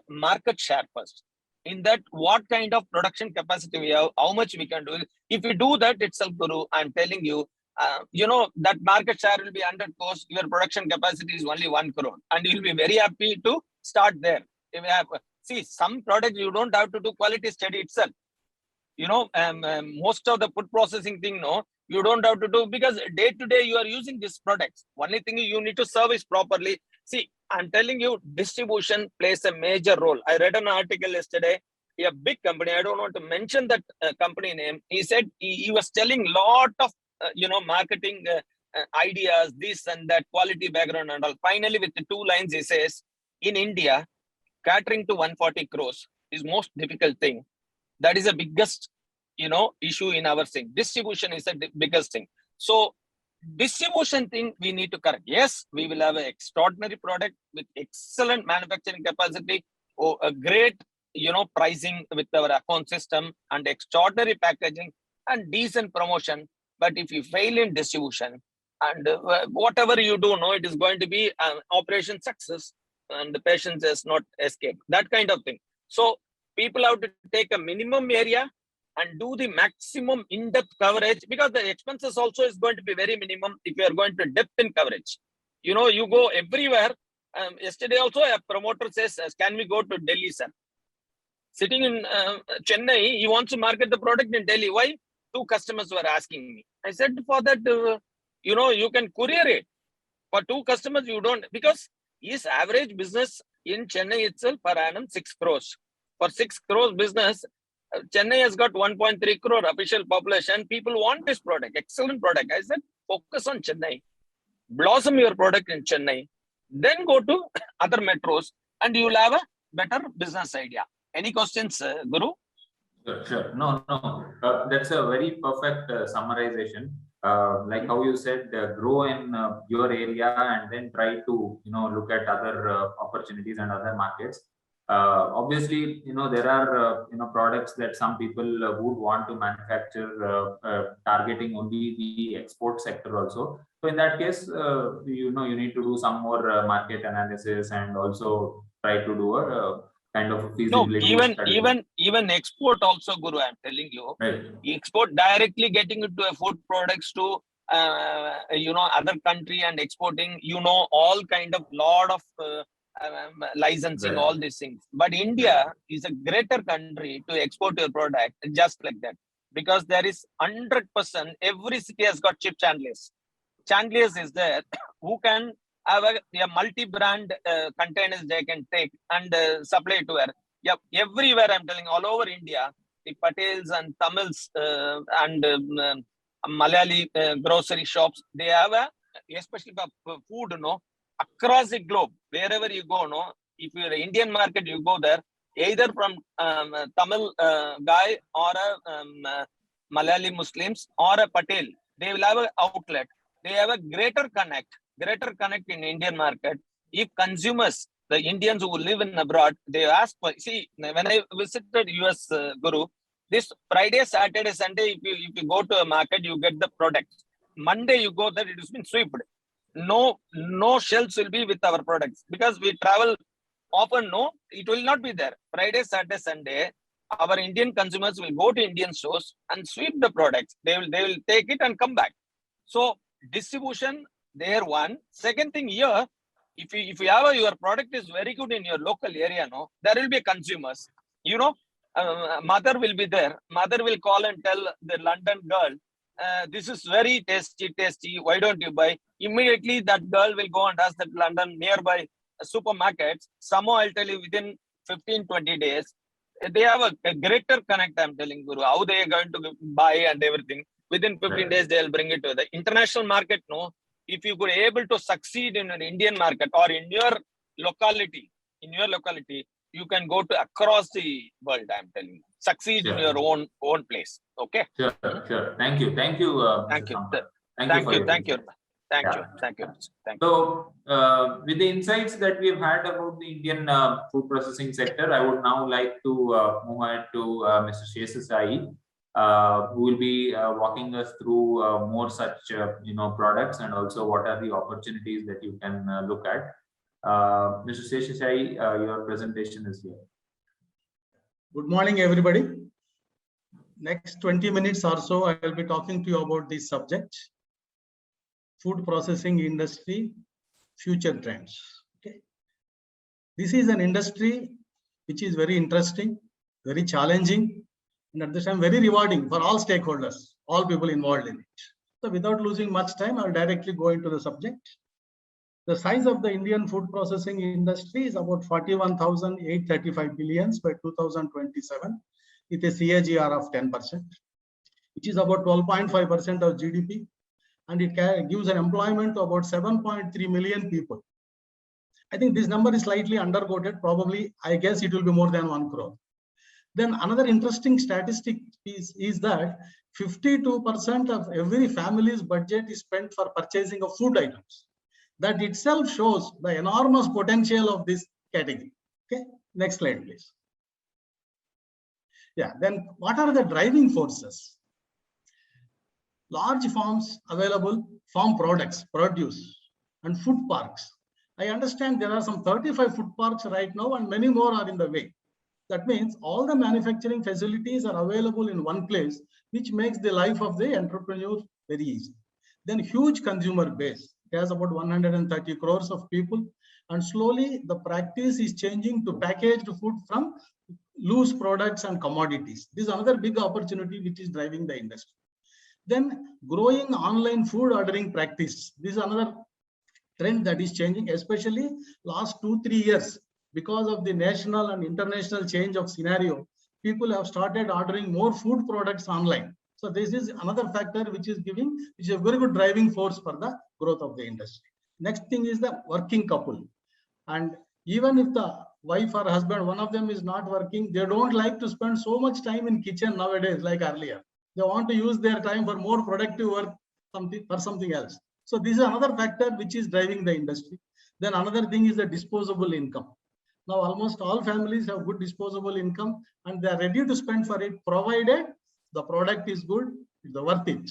market share first. in that what kind of production capacity we have, how much we can do. If we do that itself, Guru, I'm telling you, that market share will be 100 crores, your production capacity is only 1 crore, and you'll be very happy to start there. If you have, see, some products you don't have to do quality study itself. Most of the food processing thing, no, you don't have to do, because day to day you are using these products. Only thing you need to service properly. See, I'm telling you, distribution plays a major role. I read an article yesterday, a big company, I don't want to mention that company name. He said he was telling lot of, marketing ideas, this and that, quality background and all. Finally, with the 2 lines, he says, in India, catering to 140 crores is most difficult thing. That is the biggest, issue in our thing. Distribution is the biggest thing. So distribution thing we need to correct. Yes, we will have an extraordinary product with excellent manufacturing capacity, or a great, pricing with our account system, and extraordinary packaging and decent promotion. But if you fail in distribution, and whatever you do, no, it is going to be an operation success, and the patient has not escaped. That kind of thing. So people have to take a minimum area and do the maximum in-depth coverage, because the expenses also is going to be very minimum if you are going to depth in coverage. You go everywhere. Yesterday also a promoter says, can we go to Delhi, sir? Sitting in Chennai, he wants to market the product in Delhi. Why? 2 customers were asking me. I said, for that, you can courier it. For 2 customers, you don't, because his average business in Chennai itself per annum 6 crores. For 6 crores business, Chennai has got 1.3 crore official population. People want this product, excellent product. I said, focus on Chennai, blossom your product in Chennai, then go to other metros, and you will have a better business idea. Any questions, Guru? Sure. No. That's a very perfect summarization. Like how you said, grow in your area and then try to, look at other opportunities and other markets. Obviously, there are, products that some people would want to manufacture targeting only the export sector also. So in that case, you need to do some more market analysis and also try to do a kind of a feasibility study. Even export also, Guru, I'm telling you, Right. Export directly getting into a food products to, other country and exporting, all kind of lot of licensing, Right. all these things. But India is a greater country to export your product just like that, because there is 100%, every city has got chip chandlers. Chandlers is there who can have a multi-brand containers they can take and supply to her. Yeah, everywhere I'm telling, all over India, the Patels and Tamils and Malayali grocery shops, they have especially for food, across the globe, wherever you go, if you're an Indian market, you go there, either from Tamil guy or a Malayali Muslims or a Patel, they will have an outlet. They have a greater connect in Indian market. If consumers, the Indians who live in abroad, they ask for, see, when I visited US, Guru, this Friday, Saturday, Sunday, if you go to a market, you get the product. Monday you go there, it has been swept. No shelves will be with our products, because we travel often. No, it will not be there. Friday, Saturday, Sunday, our Indian consumers will go to Indian stores and sweep the products. They will take it and come back. So distribution there, one. Second thing here, if you have your product is very good in your local area, there will be consumers. Mother will be there. Mother will call and tell the London girl, this is very tasty. Why don't you buy? Immediately that girl will go and ask that London nearby supermarkets. Somehow I'll tell you, within 15-20 days, they have a greater connect. I'm telling Guru, how they are going to buy and everything. Within 15 days, they'll bring it to the international market. If you could able to succeed in an Indian market or in your locality, you can go to across the world. I'm telling you, succeed in your own place. Okay. Sure. Thank you. Thank you. So, with the insights that we've had about the Indian food processing sector, I would now like to move ahead to Mr. Shesasai, who will be walking us through more such products, and also what are the opportunities that you can look at. Mr. Shesasai, your presentation is here. Good morning, everybody. Next 20 minutes or so, I will be talking to you about this subject, food processing industry, future trends. Okay. This is an industry which is very interesting, very challenging, and at the same very rewarding for all stakeholders, all people involved in it. So without losing much time, I'll directly go into the subject. The size of the Indian food processing industry is about 41,835 billions by 2027, with a CAGR of 10%, which is about 12.5% of GDP, and it gives an employment to about 7.3 million people. I think this number is slightly underquoted. Probably, I guess it will be more than 1 crore. Then another interesting statistic is that 52% of every family's budget is spent for purchasing of food items. That itself shows the enormous potential of this category. Okay, next slide, please. Yeah, then what are the driving forces? Large farms available, farm products, produce, and food parks. I understand there are some 35 food parks right now, and many more are in the way. That means all the manufacturing facilities are available in one place, which makes the life of the entrepreneur very easy. Then huge consumer base. It has about 130 crores of people, and slowly the practice is changing to packaged food from loose products and commodities. This is another big opportunity which is driving the industry. Then growing online food ordering practice. This is another trend that is changing, especially last 2-3 years. Because of the national and international change of scenario, people have started ordering more food products online. So this is another factor which is a very good driving force for the growth of the industry. Next thing is the working couple. And even if the wife or husband, one of them is not working, they don't like to spend so much time in kitchen nowadays like earlier. They want to use their time for more productive work, for something else. So this is another factor which is driving the industry. Then another thing is the disposable income. Now almost all families have good disposable income, and they are ready to spend for it, provided the product is good, it's worth it.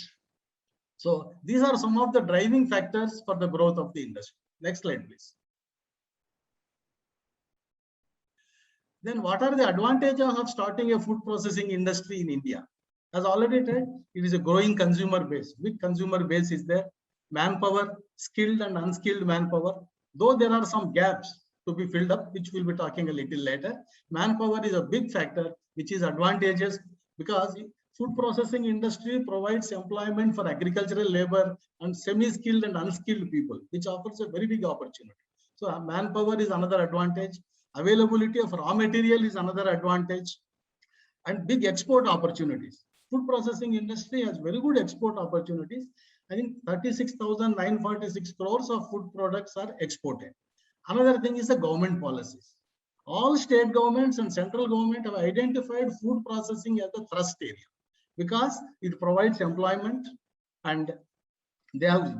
So these are some of the driving factors for the growth of the industry. Next slide, please. Then what are the advantages of starting a food processing industry in India? As already said, it is a growing consumer base. Big consumer base is there. Manpower, skilled and unskilled manpower. Though there are some gaps to be filled up, which we'll be talking a little later. Manpower is a big factor, which is advantageous because food processing industry provides employment for agricultural labor and semi-skilled and unskilled people, which offers a very big opportunity. So manpower is another advantage. Availability of raw material is another advantage, and big export opportunities. Food processing industry has very good export opportunities. I think 36,946 crores of food products are exported. Another thing is the government policies. All state governments and central government have identified food processing as a thrust area because it provides employment, and they have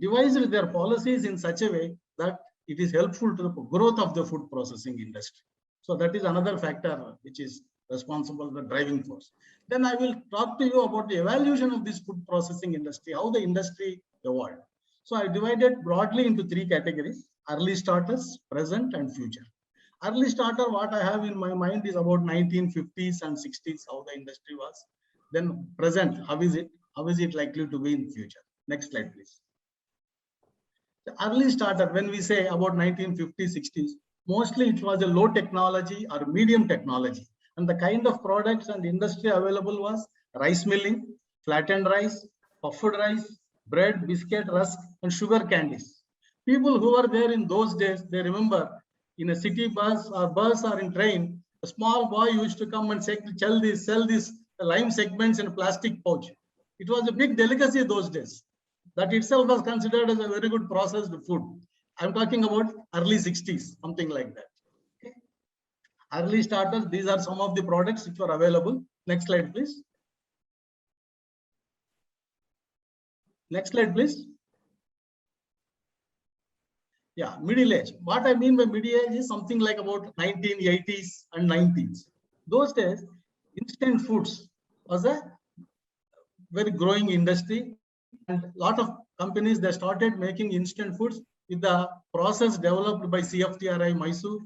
devised their policies in such a way that it is helpful to the growth of the food processing industry. So that is another factor which is responsible for the driving force. Then I will talk to you about the evaluation of this food processing industry, how the industry evolved. So I divided broadly into 3 categories: early starters, present, and future. Early starter, what I have in my mind is about 1950s and 60s, how the industry was. Then present, how is it? How is it likely to be in future? Next slide, please. The early starter, when we say about 1950s, 60s, mostly it was a low technology or medium technology. And the kind of products and industry available was rice milling, flattened rice, puffed rice, bread, biscuit, rusk, and sugar candies. People who were there in those days, they remember in a city bus or in train, a small boy used to come and sell these lime segments in a plastic pouch. It was a big delicacy those days. That itself was considered as a very good processed food. I'm talking about early 60s, something like that. Okay. Early starters, these are some of the products which were available. Next slide, please. Next slide, please. Yeah, middle age. What I mean by middle age is something like about 1980s and 90s. Those days, instant foods was a very growing industry, and a lot of companies, they started making instant foods with the process developed by CFTRI Mysore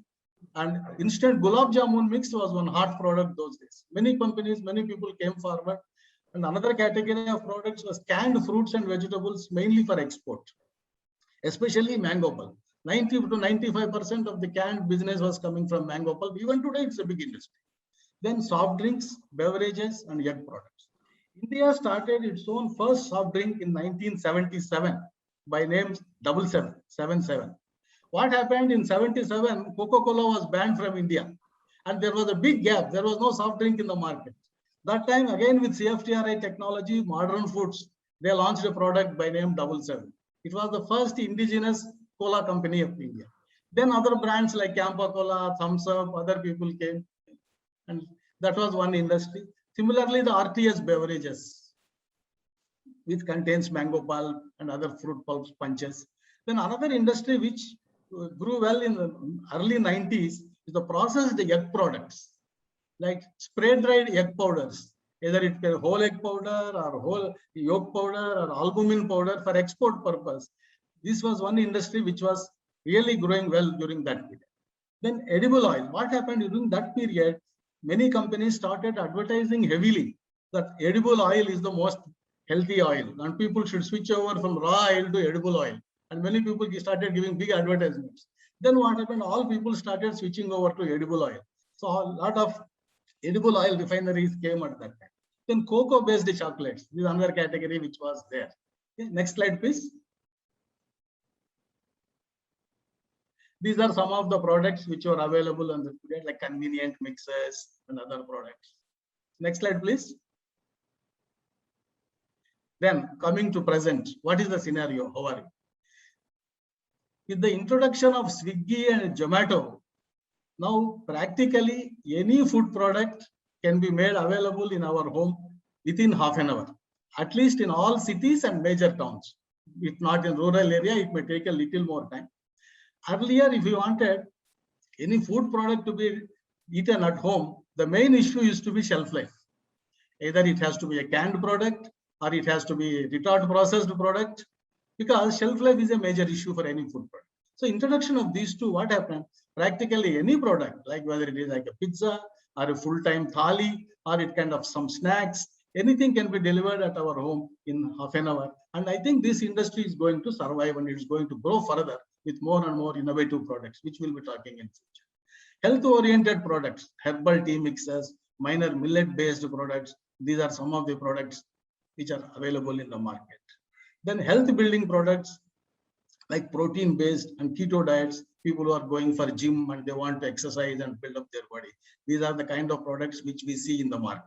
And instant gulab jamun mix was one hot product those days. Many companies, many people came forward. And another category of products was canned fruits and vegetables, mainly for export, especially mango pulp. 90 to 95% of the canned business was coming from mango pulp. Even today, it's a big industry. Then soft drinks, beverages, and egg products. India started its own first soft drink in 1977 by name 77. What happened in 77? Coca-Cola was banned from India. And there was a big gap. There was no soft drink in the market. That time, again with CFTRI technology, Modern Foods, they launched a product by name 77. It was the first indigenous cola company of India. Then other brands like Campa Cola, Thumbs Up, other people came. And that was one industry. Similarly, the RTS beverages, which contains mango pulp and other fruit pulps, punches. Then another industry which grew well in the early 90s is the processed egg products, like spray-dried egg powders. Either it be whole egg powder or whole yolk powder or albumin powder for export purpose. This was one industry which was really growing well during that period. Then edible oil. What happened during that period? Many companies started advertising heavily that edible oil is the most healthy oil and people should switch over from raw oil to edible oil. And many people started giving big advertisements. Then what happened? All people started switching over to edible oil. So a lot of edible oil refineries came at that time. Then cocoa-based chocolates. This is another category which was there. Okay, next slide, please. These are some of the products which were available on the period, like convenient mixers and other products. Next slide, please. Then coming to present, what is the scenario? How are you? With the introduction of Swiggy and Zomato, now practically any food product can be made available in our home within half an hour, at least in all cities and major towns. If not in rural area, it may take a little more time. Earlier, if you wanted any food product to be eaten at home, the main issue used to be shelf life. Either it has to be a canned product or it has to be a retort processed product, because shelf life is a major issue for any food product. So introduction of these two, what happened? Practically any product, like whether it is like a pizza or a full-time thali or it kind of some snacks, anything can be delivered at our home in half an hour. And I think this industry is going to survive and it's going to grow further with more and more innovative products, which we'll be talking in future. Health-oriented products, herbal tea mixes, minor millet-based products. These are some of the products which are available in the market. Then health-building products like protein-based and keto diets. People who are going for gym and they want to exercise and build up their body. These are the kind of products which we see in the market.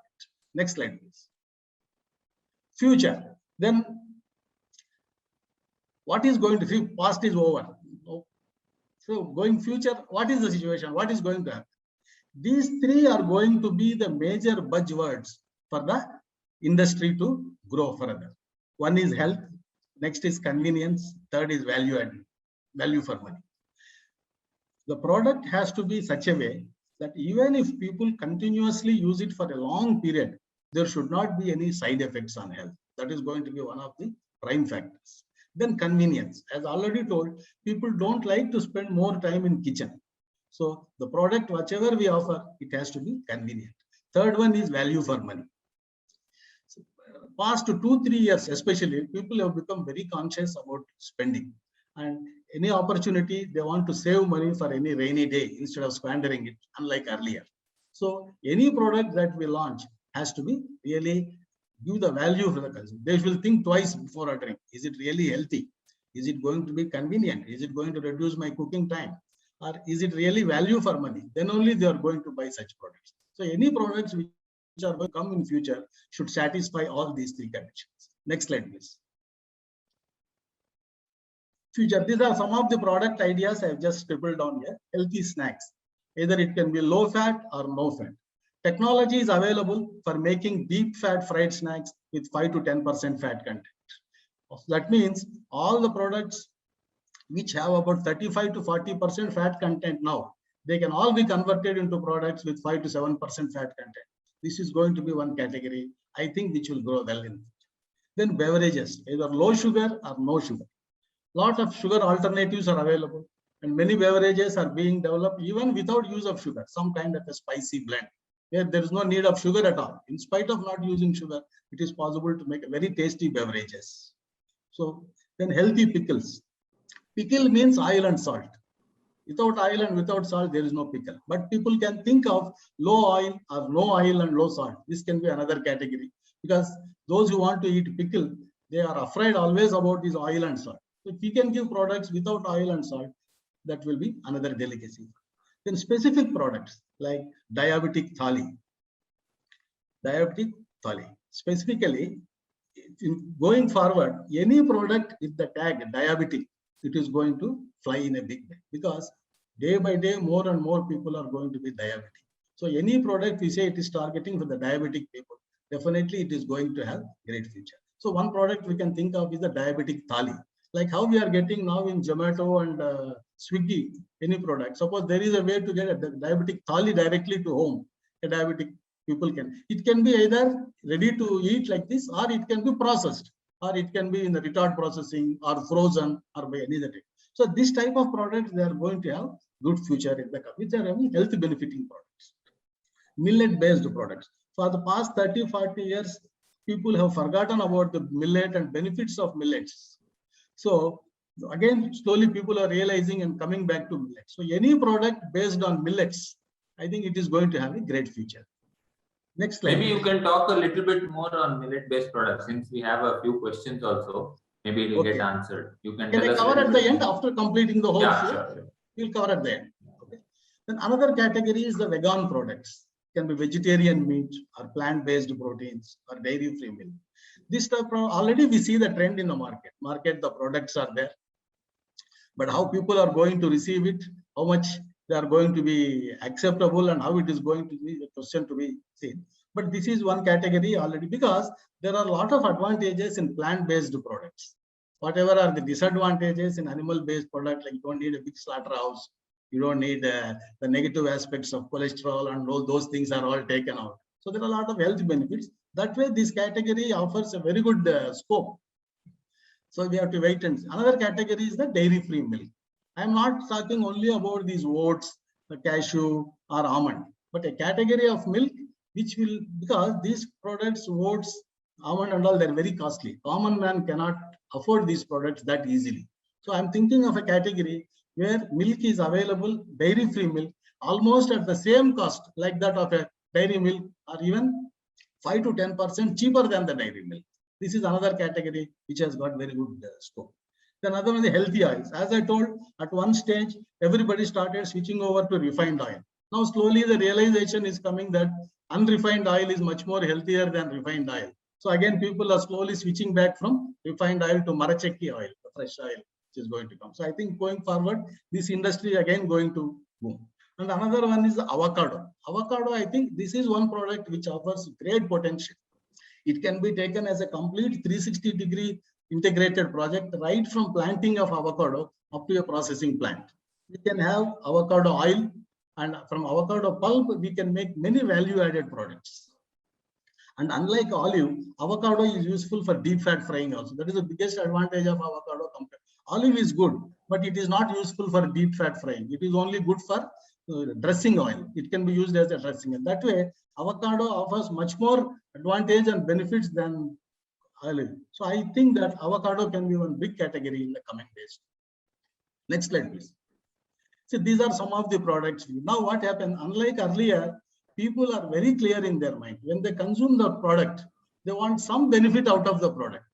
Next slide, please. Future. Then what is going to be? Past is over. So going future, what is the situation? What is going to happen? These three are going to be the major buzzwords for the industry to grow further. One is health, next is convenience, third is value added, value for money. The product has to be such a way that even if people continuously use it for a long period, there should not be any side effects on health. That is going to be one of the prime factors. Then convenience. As already told, people don't like to spend more time in kitchen. So the product, whatever we offer, it has to be convenient. Third one is value for money. So, past 2-3 years, especially, people have become very conscious about spending. And any opportunity, they want to save money for any rainy day instead of squandering it, unlike earlier. So any product that we launch has to be really give the value for the consumer. They will think twice before ordering. Is it really healthy? Is it going to be convenient? Is it going to reduce my cooking time? Or is it really value for money? Then only they are going to buy such products. So any products which are going to come in future should satisfy all these three conditions. Next slide, please. Future. These are some of the product ideas I have just scribbled down here. Healthy snacks. Either it can be low fat or no fat. Technology is available for making deep fat fried snacks with 5 to 10% fat content. That means all the products which have about 35 to 40% fat content now, they can all be converted into products with 5 to 7% fat content. This is going to be one category, I think, which will grow well in the future. Then beverages, either low sugar or no sugar. Lot of sugar alternatives are available. And many beverages are being developed even without use of sugar, some kind of a spicy blend, where there is no need of sugar at all. In spite of not using sugar, it is possible to make very tasty beverages. So then healthy pickles. Pickle means oil and salt. Without oil and without salt, there is no pickle. But people can think of low oil or no oil and low salt. This can be another category, because those who want to eat pickle, they are afraid always about this oil and salt. So if we can give products without oil and salt, that will be another delicacy. Then specific products like diabetic thali. Diabetic thali. Specifically, in going forward, any product with the tag diabetic, it is going to fly in a big way, because day by day, more and more people are going to be diabetic. So any product we say it is targeting for the diabetic people, definitely it is going to have great future. So one product we can think of is the diabetic thali. Like how we are getting now in Zomato and Swiggy, any product. Suppose there is a way to get a diabetic thali directly to home, a diabetic people can. It can be either ready to eat like this, or it can be processed, or it can be in the retard processing or frozen or by any other. So this type of products, they are going to have good future in the company, which are having health benefiting products. Millet based products. For the past 30, 40 years, people have forgotten about the millet and benefits of millets. So again, slowly people are realizing and coming back to millets. So any product based on millets, I think it is going to have a great future. Next slide. Maybe you can talk a little bit more on millet-based products, since we have a few questions also. Maybe it will get answered. You can I cover at the end after completing the whole sure. We'll cover at the end. Okay. Then another category is the vegan products. It can be vegetarian meat or plant-based proteins or dairy-free milk. This stuff already we see the trend in the market. The products are there, but how people are going to receive it, how much they are going to be acceptable, and how it is going to be a question to be seen. But this is one category already, because there are a lot of advantages in plant-based products. Whatever are the disadvantages in animal-based product, like you don't need a big slaughterhouse, you don't need the negative aspects of cholesterol, and all those things are all taken out. So there are a lot of health benefits. That way, this category offers a very good scope. So we have to wait and see. Another category is the dairy-free milk. I am not talking only about these oats, the cashew or almond, but a category of milk which will, because these products, oats, almond and all, they're very costly. Common man cannot afford these products that easily. So I'm thinking of a category where milk is available, dairy-free milk, almost at the same cost like that of a dairy milk, or even 5 to 10% cheaper than the dairy milk. This is another category which has got very good scope. Then another one is healthy oils. As I told, at one stage, everybody started switching over to refined oil. Now, slowly the realization is coming that unrefined oil is much more healthier than refined oil. So again, people are slowly switching back from refined oil to Marachekki oil, the fresh oil, which is going to come. So I think going forward, this industry again going to boom. And another one is the avocado. Avocado, I think this is one product which offers great potential. It can be taken as a complete 360-degree integrated project, right from planting of avocado up to a processing plant. We can have avocado oil, and from avocado pulp, we can make many value-added products. And unlike olive, avocado is useful for deep fat frying also. That is the biggest advantage of avocado. Olive is good, but it is not useful for deep fat frying. It is only good for dressing oil. It can be used as a dressing. And that way, avocado offers much more advantage and benefits than olive. So I think that avocado can be one big category in the coming days. Next slide, please. So these are some of the products. Now what happened, unlike earlier, people are very clear in their mind. When they consume the product, they want some benefit out of the product.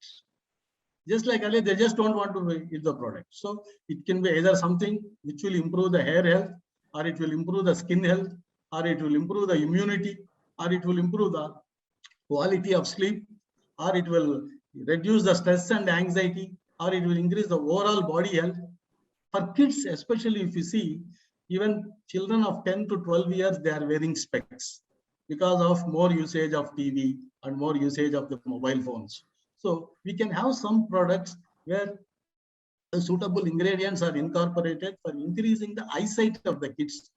Just like earlier, they just don't want to eat the product. So it can be either something which will improve the hair health, or it will improve the skin health, or it will improve the immunity, or it will improve the quality of sleep, or it will reduce the stress and anxiety, or it will increase the overall body health. For kids, especially if you see, even children of 10 to 12 years, they are wearing specs because of more usage of TV and more usage of the mobile phones. So we can have some products where the suitable ingredients are incorporated for increasing the eyesight of the kids,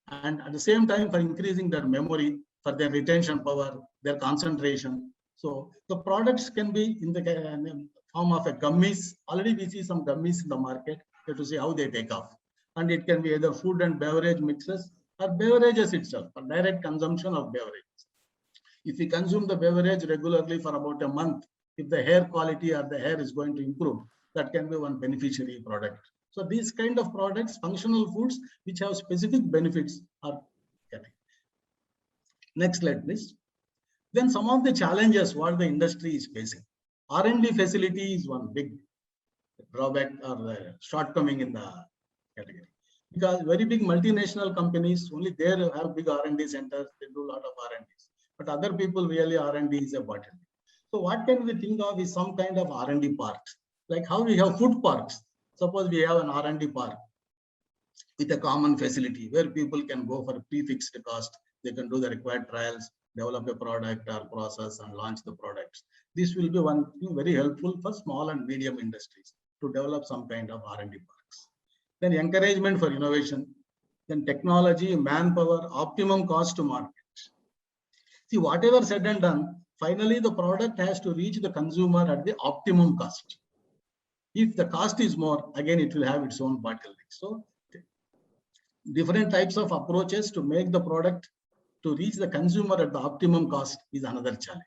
and at the same time for increasing their memory, for their retention power, their concentration. So the products can be in the form of a gummies. Already we see some gummies in the market. You have to see how they take off. and it can be either food and beverage mixes or beverages itself, or direct consumption of beverages. If we consume the beverage regularly for about a month, if the hair quality or the hair is going to improve, that can be one beneficiary product. So these kind of products, functional foods, which have specific benefits are getting. Next slide, please. Then some of the challenges what the industry is facing. R&D facility is one big drawback or the shortcoming in the category. Because very big multinational companies, only they have big R&D centers, they do a lot of R&Ds. But other people really R&D is a bottleneck. So what can we think of is some kind of R&D parks, like how we have food parks. Suppose we have an R&D park with a common facility where people can go for a prefixed cost. They can do the required trials, develop a product or process and launch the products. This will be one thing very helpful for small and medium industries to develop some kind of R&D parks. Then encouragement for innovation, then technology, manpower, optimum cost to market. See, whatever said and done, finally the product has to reach the consumer at the optimum cost. If the cost is more, again, it will have its own bottleneck. So different types of approaches to make the product to reach the consumer at the optimum cost is another challenge.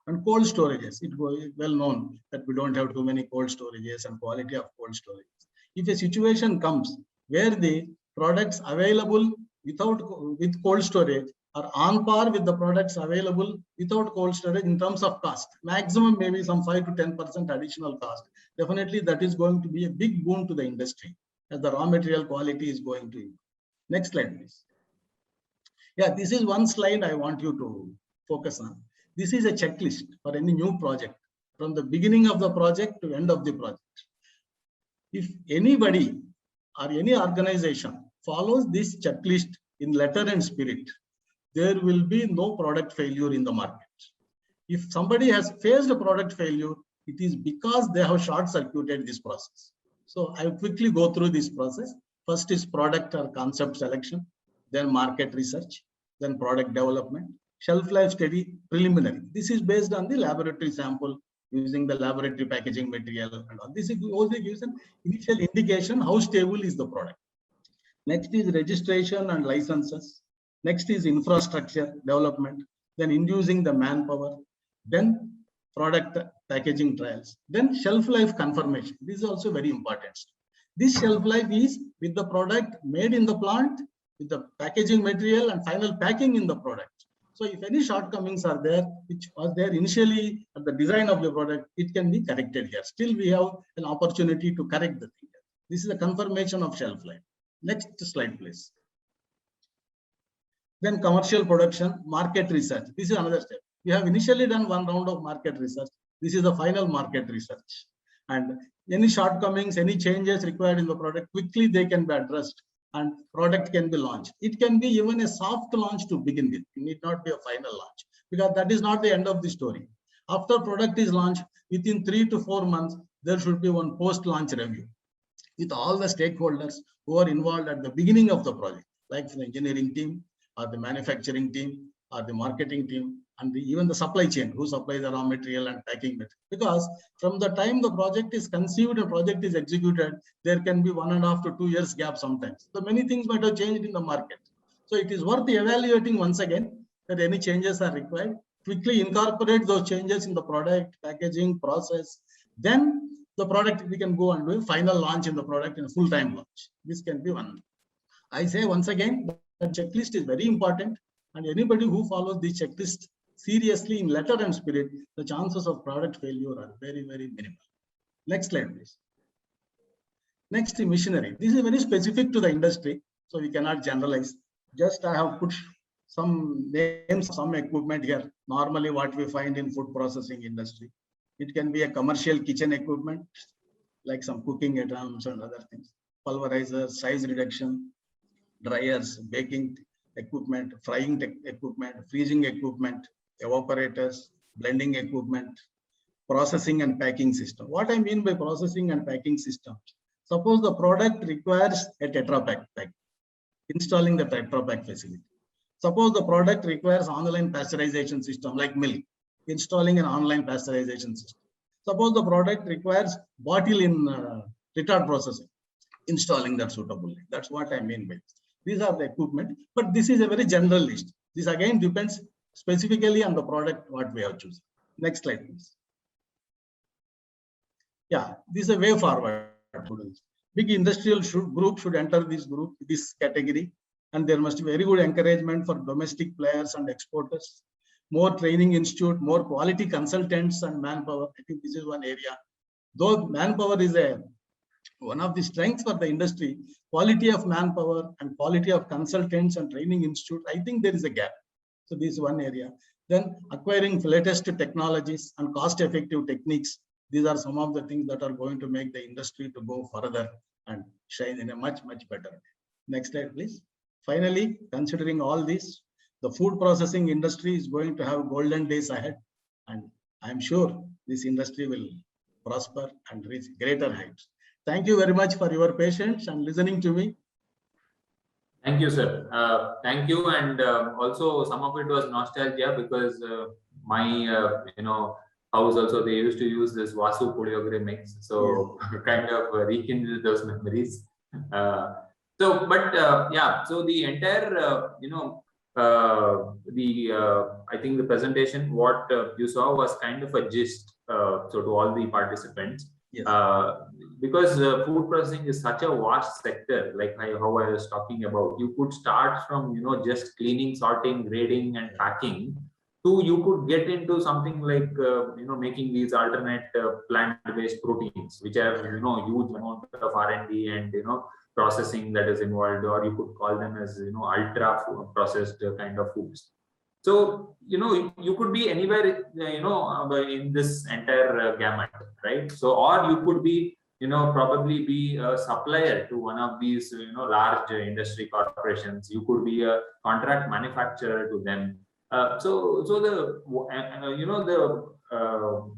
And cold storages, it is well known that we don't have too many cold storages and quality of cold storages. If a situation comes where the products available with cold storage are on par with the products available without cold storage in terms of cost, maximum maybe some 5 to 10% additional cost, definitely that is going to be a big boon to the industry as the raw material quality is going to improve. Next slide, please. Yeah, this is one slide I want you to focus on. This is a checklist for any new project, from the beginning of the project to end of the project. If anybody or any organization follows this checklist in letter and spirit, there will be no product failure in the market. If somebody has faced a product failure, it is because they have short-circuited this process. So I will quickly go through this process. First is product or concept selection, then market research, then product development, shelf life study, preliminary. This is based on the laboratory sample using the laboratory packaging material and all. This also gives an initial indication how stable is the product. Next is registration and licenses. Next is infrastructure development, then inducing the manpower, then product packaging trials, then shelf life confirmation. This is also very important. This shelf life is with the product made in the plant, with the packaging material and final packing in the product. So if any shortcomings are there, which was there initially at the design of the product, it can be corrected here. Still, we have an opportunity to correct the thing. This is a confirmation of shelf life. Next slide, please. Then commercial production, market research. This is another step. We have initially done one round of market research. This is the final market research. And any shortcomings, any changes required in the product, quickly they can be addressed and product can be launched. It can be even a soft launch to begin with. It need not be a final launch because that is not the end of the story. After product is launched, within 3 to 4 months, there should be one post-launch review with all the stakeholders who are involved at the beginning of the project, like the engineering team, or the manufacturing team, or the marketing team, and even the supply chain who supplies the raw material and packing material. Because from the time the project is conceived and project is executed, there can be 1.5 to 2 years gap sometimes. So many things might have changed in the market. So it is worth evaluating once again that any changes are required. Quickly incorporate those changes in the product, packaging, process. Then the product, we can go and do a final launch in the product in a full-time launch. This can be one. I say once again, the checklist is very important, and anybody who follows this checklist seriously in letter and spirit, the chances of product failure are very, very minimal. Next slide, please. Next, machinery. This is very specific to the industry, so we cannot generalize. Just I have put some names, some equipment here. Normally, what we find in food processing industry, it can be a commercial kitchen equipment, like some cooking items and other things. Pulverizers, size reduction, dryers, baking equipment, frying equipment, freezing equipment, evaporators, blending equipment, processing and packing system. What I mean by processing and packing system, suppose the product requires a Tetra Pak, installing the Tetra Pak facility. Suppose the product requires online pasteurization system like milk, installing an online pasteurization system. Suppose the product requires bottle in retard processing, installing that suitably. That's what I mean by this. These are the equipment, but this is a very general list. This again depends specifically on the product what we have chosen. Next slide, please. Yeah, this is a way forward. Big industrial group should enter this category, and there must be very good encouragement for domestic players and exporters. More training institute, more quality consultants and manpower. I think this is one area. Though manpower is one of the strengths for the industry, quality of manpower and quality of consultants and training institute, I think there is a gap. So this is one area. Then acquiring latest technologies and cost-effective techniques. These are some of the things that are going to make the industry to go further and shine in a much, much better way. Next slide, please. Finally, considering all this, the food processing industry is going to have golden days ahead. And I'm sure this industry will prosper and reach greater heights. Thank you very much for your patience and listening to me. Thank you, sir. Thank you. And also some of it was nostalgia because my, house also, they used to use this Vasu Puliogre mix. So kind of rekindled those memories. Yeah, so the entire, I think the presentation, what you saw was kind of a gist, so to all the participants. Yes. Because food processing is such a vast sector, like how I was talking about. You could start from, just cleaning, sorting, grading, and packing, to you could get into something like, making these alternate plant-based proteins, which have, huge amount of R&D and, processing that is involved, or you could call them as, ultra processed kind of foods. So, you could be anywhere, in this entire gamut, right? So, or you could be, probably be a supplier to one of these, large industry corporations. You could be a contract manufacturer to them. So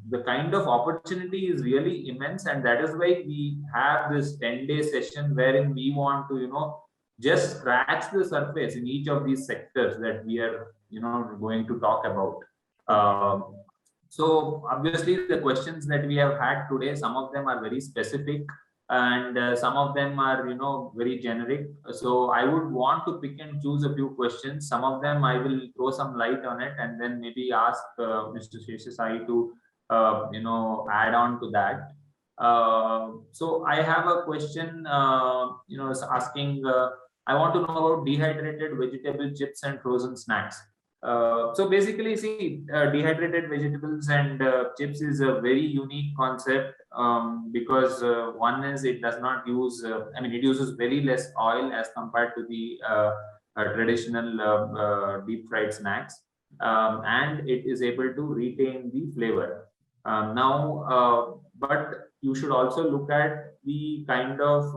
the kind of opportunity is really immense, and that is why we have this 10-day session wherein we want to, just scratch the surface in each of these sectors that we are, going to talk about. So obviously the questions that we have had today, some of them are very specific and some of them are, very generic. So I would want to pick and choose a few questions. Some of them I will throw some light on it and then maybe ask Mr. Sheshasai to, add on to that. So I have a question, asking, I want to know about dehydrated vegetable chips and frozen snacks. So basically, see, dehydrated vegetables and chips is a very unique concept because one is it does not use, it uses very less oil as compared to the traditional deep fried snacks, and it is able to retain the flavor. But you should also look at the kind of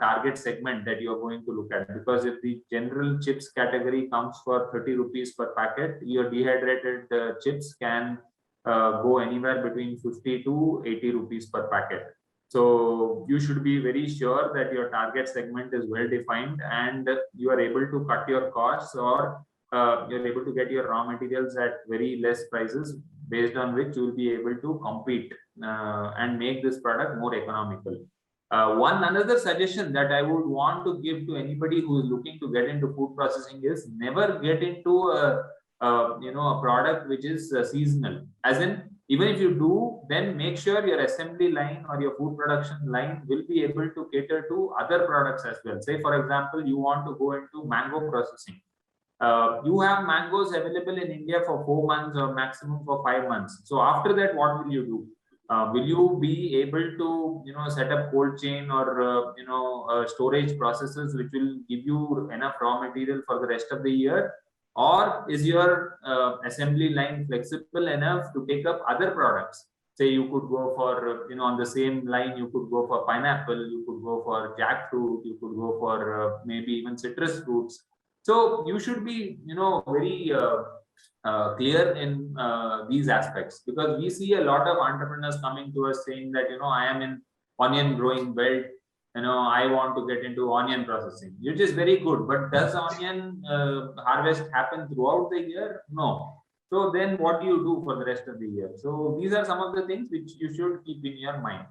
target segment that you're going to look at, because if the general chips category comes for 30 rupees per packet, your dehydrated chips can go anywhere between 50 to 80 rupees per packet. So you should be very sure that your target segment is well defined and you are able to cut your costs, or you're able to get your raw materials at very less prices, based on which you will be able to compete and make this product more economical. One another suggestion that I would want to give to anybody who is looking to get into food processing is never get into a product which is seasonal. As in, even if you do, then make sure your assembly line or your food production line will be able to cater to other products as well. Say, for example, you want to go into mango processing. You have mangoes available in India for 4 months or maximum for 5 months. So after that, what will you do? Will you be able to, set up cold chain or, storage processes which will give you enough raw material for the rest of the year? Or is your assembly line flexible enough to take up other products? Say you could go for, on the same line, you could go for pineapple, you could go for jackfruit, you could go for maybe even citrus fruits. So you should be, very clear in these aspects, because we see a lot of entrepreneurs coming to us saying that, I am in onion growing belt, I want to get into onion processing, which is very good. But does onion harvest happen throughout the year? No. So then what do you do for the rest of the year? So these are some of the things which you should keep in your mind.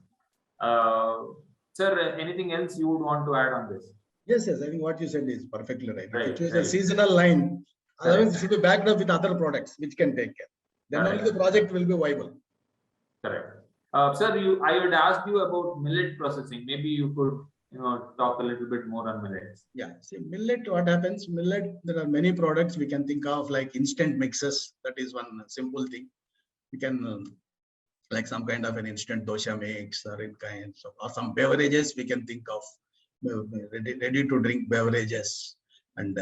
Sir, anything else you would want to add on this? Yes, yes. I think what you said is perfectly right. If you Right, choose a right. seasonal line, otherwise Correct. it should be backed up with other products which can take care. Then only Correct. the project will be viable. Correct. Sir, I would ask you about millet processing. Maybe you could, talk a little bit more on millets. Yeah, see, millet, what happens? Millet, there are many products we can think of, like instant mixes. That is one simple thing. We can, like some kind of an instant dosha mix or in kinds of, or some beverages we can think of, ready to drink beverages and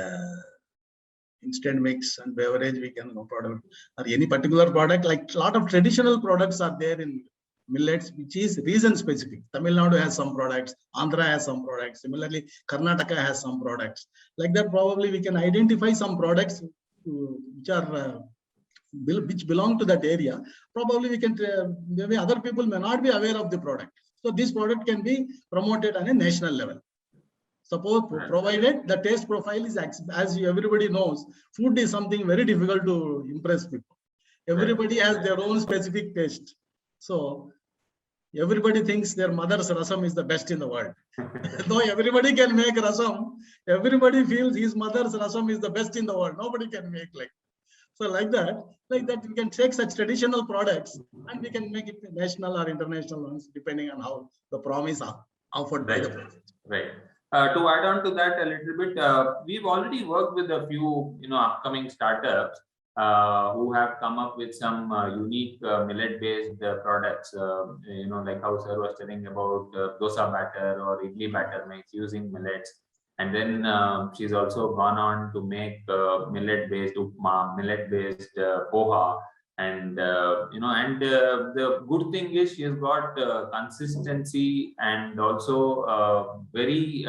instant mix and beverage we can, no product or any particular product. Like a lot of traditional products are there in millets, which is region specific. Tamil Nadu has some products, Andhra has some products, similarly Karnataka has some products. Like that, probably we can identify some products which are which belong to that area. Probably we can, maybe other people may not be aware of the product. So this product can be promoted on a national level. Suppose, provided the taste profile is, as everybody knows, food is something very difficult to impress people. Everybody has their own specific taste. So everybody thinks their mother's rasam is the best in the world. Though everybody can make rasam, everybody feels his mother's rasam is the best in the world. Nobody can make like. So like that, we can take such traditional products and we can make it national or international ones, depending on how the promise are offered by the project. Right. To add on to that a little bit, we've already worked with a few, upcoming startups who have come up with some unique millet-based products. Like how sir was telling about dosa batter or idli batter mix using millets. And then she's also gone on to make millet-based upma, millet-based poha. And the good thing is she has got consistency and also very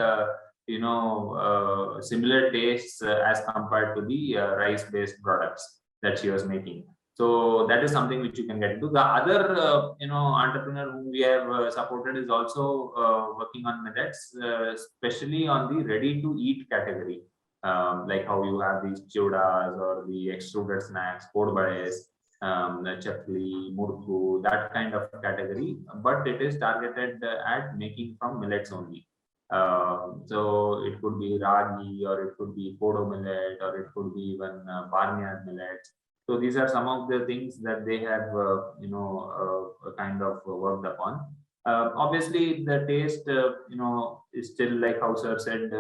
similar tastes as compared to the rice-based products that she was making. So that is something which you can get into. The other entrepreneur whom we have supported is also working on millets, especially on the ready-to-eat category, like how you have these chudas or the extruded snacks, podbades, chapli, murku, that kind of category, but it is targeted at making from millets only. So it could be ragi, or it could be podo millet, or it could be even barnyard millets. So these are some of the things that they have, kind of worked upon. Obviously, the taste, is still, like how sir said,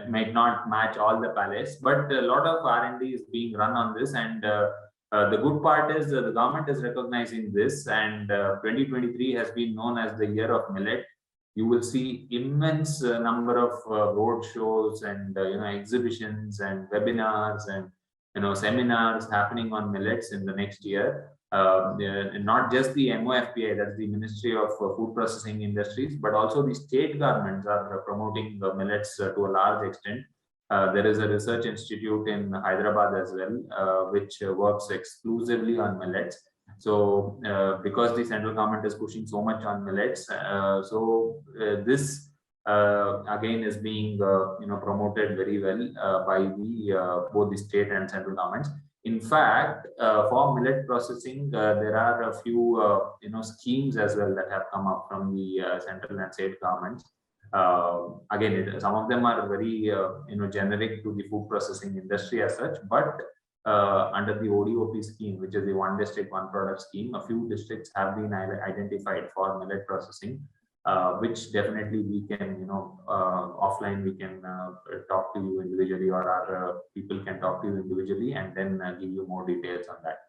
might not match all the palates, but a lot of R&D is being run on this, and the good part is the government is recognizing this, and 2023 has been known as the year of millet. You will see immense number of road shows and exhibitions and webinars and seminars happening on millets in the next year. Not just the MOFPI, that's the Ministry of Food Processing Industries, but also the state governments are promoting millets to a large extent. There is a research institute in Hyderabad as well, which works exclusively on millets. So because the central government is pushing so much on millets, this again is being promoted very well by the both the state and central governments. In fact, for millet processing, there are a few schemes as well that have come up from the central and state governments. Again, some of them are very generic to the food processing industry as such, but under the ODOP scheme, which is the one district, one product scheme, a few districts have been identified for millet processing, which definitely we can, offline we can talk to you individually, or our people can talk to you individually and then give you more details on that.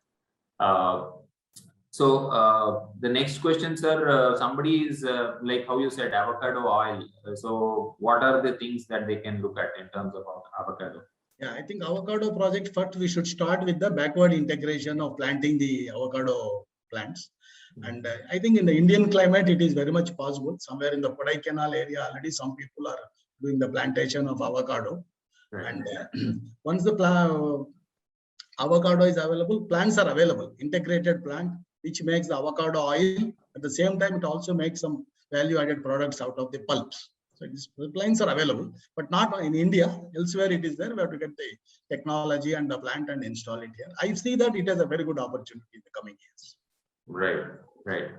So the next question, sir, somebody is like how you said, avocado oil. So what are the things that they can look at in terms of avocado? Yeah, I think avocado project, first we should start with the backward integration of planting the avocado plants. And I think in the Indian climate, it is very much possible. Somewhere in the Kodaikanal area, already some people are doing the plantation of avocado. Right. And once the avocado is available, plants are available, integrated plant, which makes the avocado oil. At the same time, it also makes some value-added products out of the pulps. So the plants are available, but not in India. Elsewhere it is there. We have to get the technology and the plant and install it here. I see that it has a very good opportunity in the coming years. Right, right.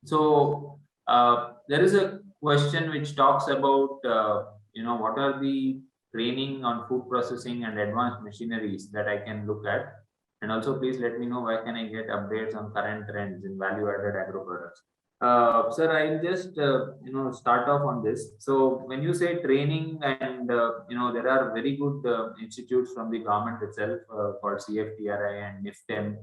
So There is a question which talks about, what are the training on food processing and advanced machineries that I can look at? And also, please let me know where can I get updates on current trends in value-added agro products. Sir, I'll just start off on this. So when you say training, and there are very good institutes from the government itself called CFTRI and NIFTEM,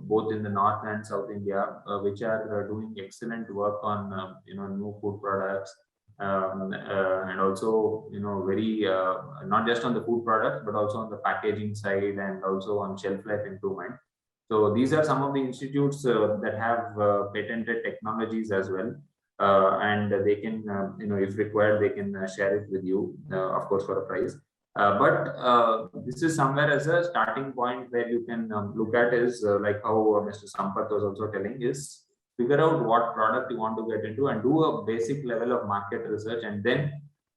both in the North and South India, which are doing excellent work on new food products, and also very not just on the food products but also on the packaging side and also on shelf life improvement. So these are some of the institutes that have patented technologies as well, and they can if required they can share it with you, of course, for a price. But this is somewhere as a starting point where you can look at is like how Mr. Sampath was also telling, is figure out what product you want to get into and do a basic level of market research, and then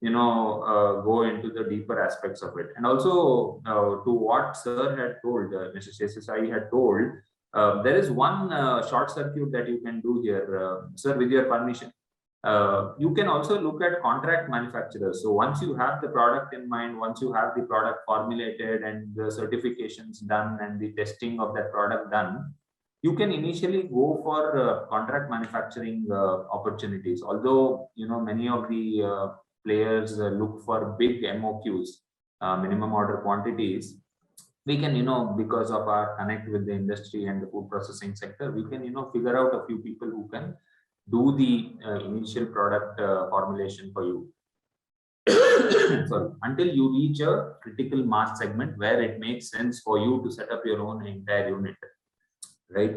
go into the deeper aspects of it. And also to what sir had told, Mr. Shesasai had told, there is one short circuit that you can do here, sir, with your permission. You can also look at contract manufacturers. So once you have the product in mind, once you have the product formulated and the certifications done and the testing of that product done, you can initially go for contract manufacturing opportunities. Although many of the players look for big MOQs, minimum order quantities, we can because of our connect with the industry and the food processing sector, we can figure out a few people who can do the initial product formulation for you. Sorry, until you reach a critical mass segment where it makes sense for you to set up your own entire unit, right?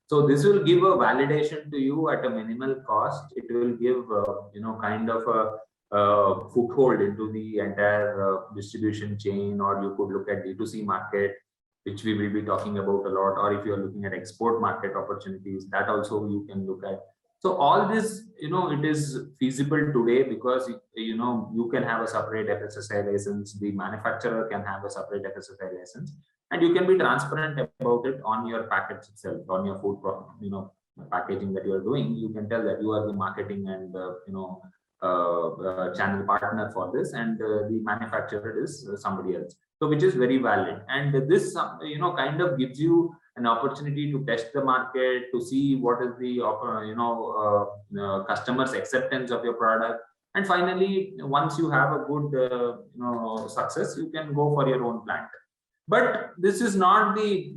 So this will give a validation to you at a minimal cost. It will give kind of a foothold into the entire distribution chain, or you could look at D2C market, which we will be talking about a lot, or if you are looking at export market opportunities, that also you can look at. So all this, it is feasible today because, you can have a separate FSSAI license, the manufacturer can have a separate FSSAI license, and you can be transparent about it on your packets itself, on your food, packaging that you are doing. You can tell that you are the marketing and, channel partner for this, and the manufacturer is somebody else. So which is very valid. And this, kind of gives you an opportunity to test the market, to see what is the customers' acceptance of your product, and finally once you have a good success, you can go for your own plant. But this is not the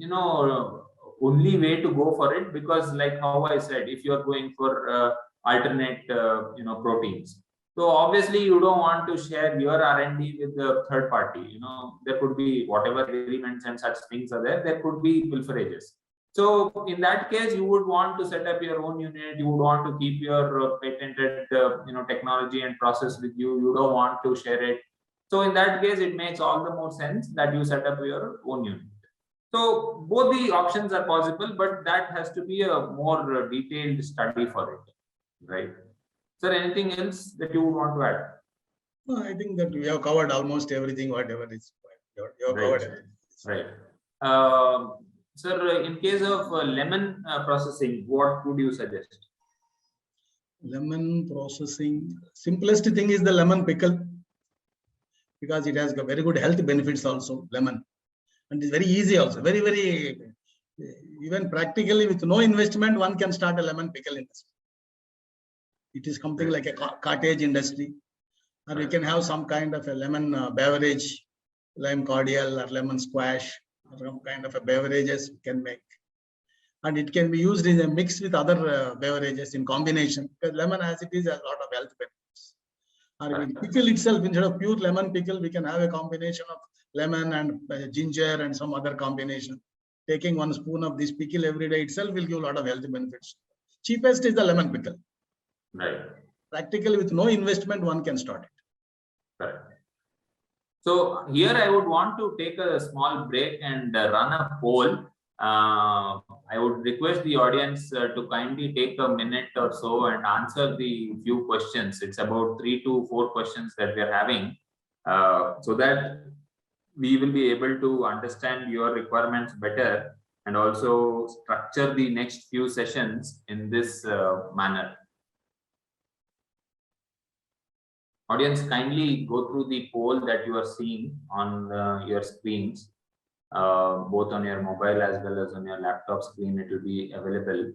only way to go for it, because like how I said, if you are going for alternate proteins, so obviously you don't want to share your R&D with the third party. There could be whatever agreements and such things are there. There could be pilferages. So in that case, you would want to set up your own unit. You would want to keep your patented technology and process with you. You don't want to share it. So in that case, it makes all the more sense that you set up your own unit. So both the options are possible, but that has to be a more detailed study for it, right? Sir, anything else that you would want to add? No, I think that we have covered almost everything, whatever is you have covered everything. Right. Sir, in case of lemon processing, what would you suggest? Lemon processing, simplest thing is the lemon pickle, because it has got very good health benefits also, lemon. And it's very easy also, very, very, even practically with no investment, one can start a lemon pickle industry. It is something like a cottage industry, or we can have some kind of a lemon beverage, lime cordial or lemon squash, or some kind of a beverages we can make. And it can be used in a mix with other beverages in combination, because lemon as it is has a lot of health benefits. Or in pickle itself, instead of pure lemon pickle, we can have a combination of lemon and ginger and some other combination. Taking 1 spoon of this pickle every day itself will give a lot of health benefits. Cheapest is the lemon pickle. Right. Practically with no investment, one can start it. Right. So here I would want to take a small break and run a poll. I would request the audience to kindly take a minute or so and answer the few questions. It's about 3 to 4 questions that we are having, so that we will be able to understand your requirements better and also structure the next few sessions in this manner. Audience, kindly go through the poll that you are seeing on your screens, both on your mobile as well as on your laptop screen. It will be available.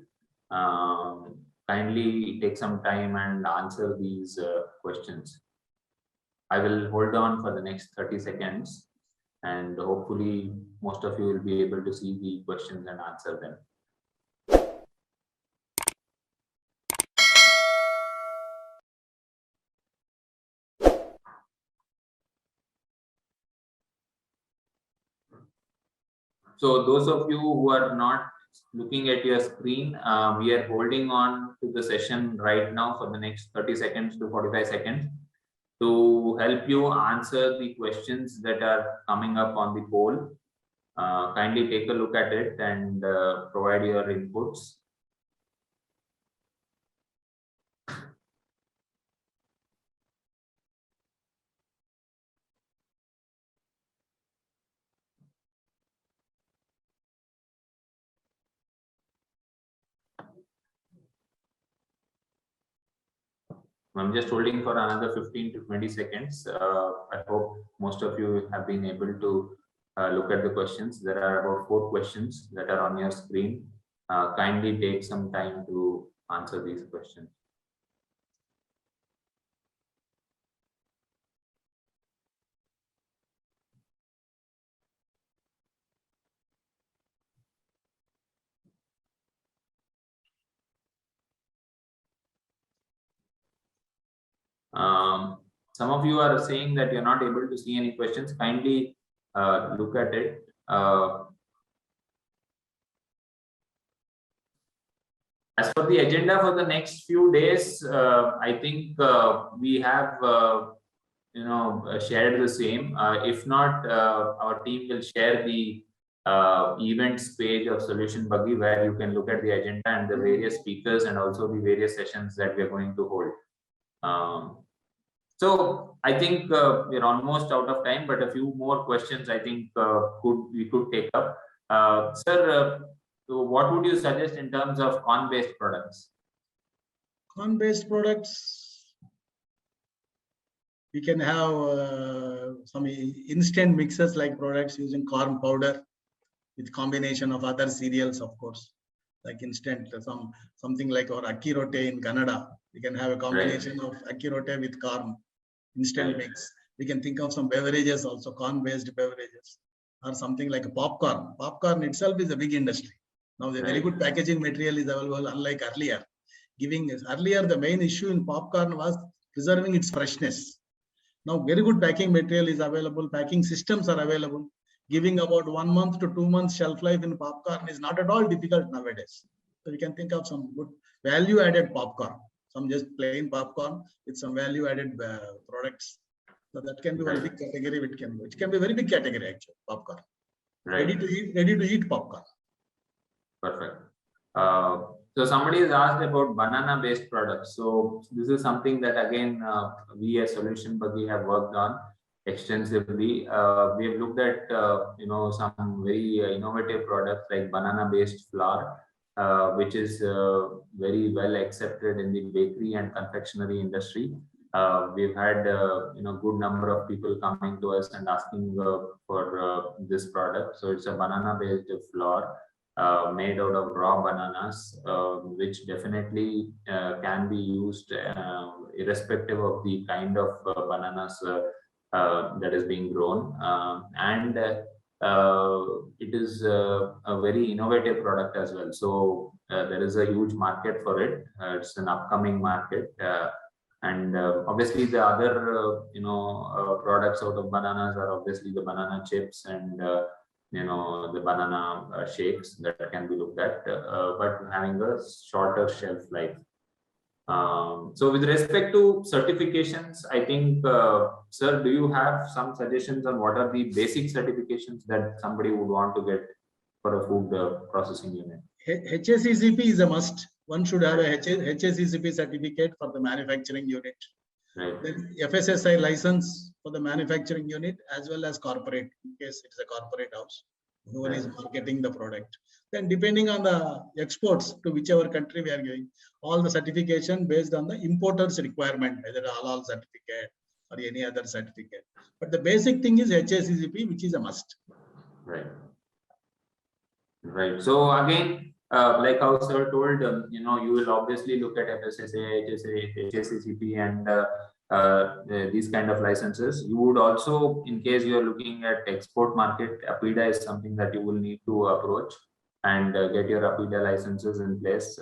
Kindly take some time and answer these questions. I will hold on for the next 30 seconds, and hopefully most of you will be able to see the questions and answer them. So those of you who are not looking at your screen, we are holding on to the session right now for the next 30 seconds to 45 seconds to help you answer the questions that are coming up on the poll. Kindly take a look at it and provide your inputs. I'm just holding for another 15 to 20 seconds. I hope most of you have been able to look at the questions. There are about 4 questions that are on your screen. Kindly take some time to answer these questions. Some of you are saying that you're not able to see any questions. Kindly look at it. As for the agenda for the next few days, I think we have shared the same. If not, our team will share the events page of SolutionBuggy, where you can look at the agenda and the various speakers and also the various sessions that we are going to hold. So I think we're almost out of time, but a few more questions I think we could take up. Sir, so what would you suggest in terms of corn-based products? Corn-based products, we can have some instant mixes like products using corn powder with combination of other cereals, of course, like instant something like our akki rote in Canada. We can have a combination of akki rote with corn, instant mix. We can think of some beverages also, corn-based beverages, or something like a popcorn. Popcorn itself is a big industry. Now the very good packaging material is available, unlike earlier. Earlier, the main issue in popcorn was preserving its freshness. Now very good packing material is available, packing systems are available. Giving about 1 month to 2 months shelf life in popcorn is not at all difficult nowadays. So we can think of some good value-added popcorn, some just plain popcorn with some value-added products. So that can be one big category. Which can be a very big category actually. Popcorn, ready to eat popcorn. Perfect. So somebody has asked about banana-based products. So this is something that again we as SolutionBuggy have worked on extensively. We have looked at some very innovative products like banana-based flour, which is very well accepted in the bakery and confectionery industry. We've had good number of people coming to us and asking for this product. So it's a banana-based flour. Made out of raw bananas, which definitely can be used irrespective of the kind of bananas that is being grown, and it is a very innovative product as well. So there is a huge market for it. It's an upcoming market, and obviously the other products out of bananas are obviously the banana chips and the banana shakes that can be looked at, but having a shorter shelf life. So with respect to certifications, I think, sir, do you have some suggestions on what are the basic certifications that somebody would want to get for a food processing unit? HACCP is a must. One should have a HACCP certificate for the manufacturing unit. Right. Then FSSI license for the manufacturing unit as well as corporate, in case it's a corporate house, who is marketing the product. Then depending on the exports to whichever country we are giving, all the certification based on the importer's requirement, whether halal certificate or any other certificate. But the basic thing is HACCP, which is a must. Right. Right. So again, like how sir told, you know, you will obviously look at FSSA, HSA, HACCP, and these kind of licenses. You would also, in case you are looking at export market, APIDA is something that you will need to approach and get your APIDA licenses in place.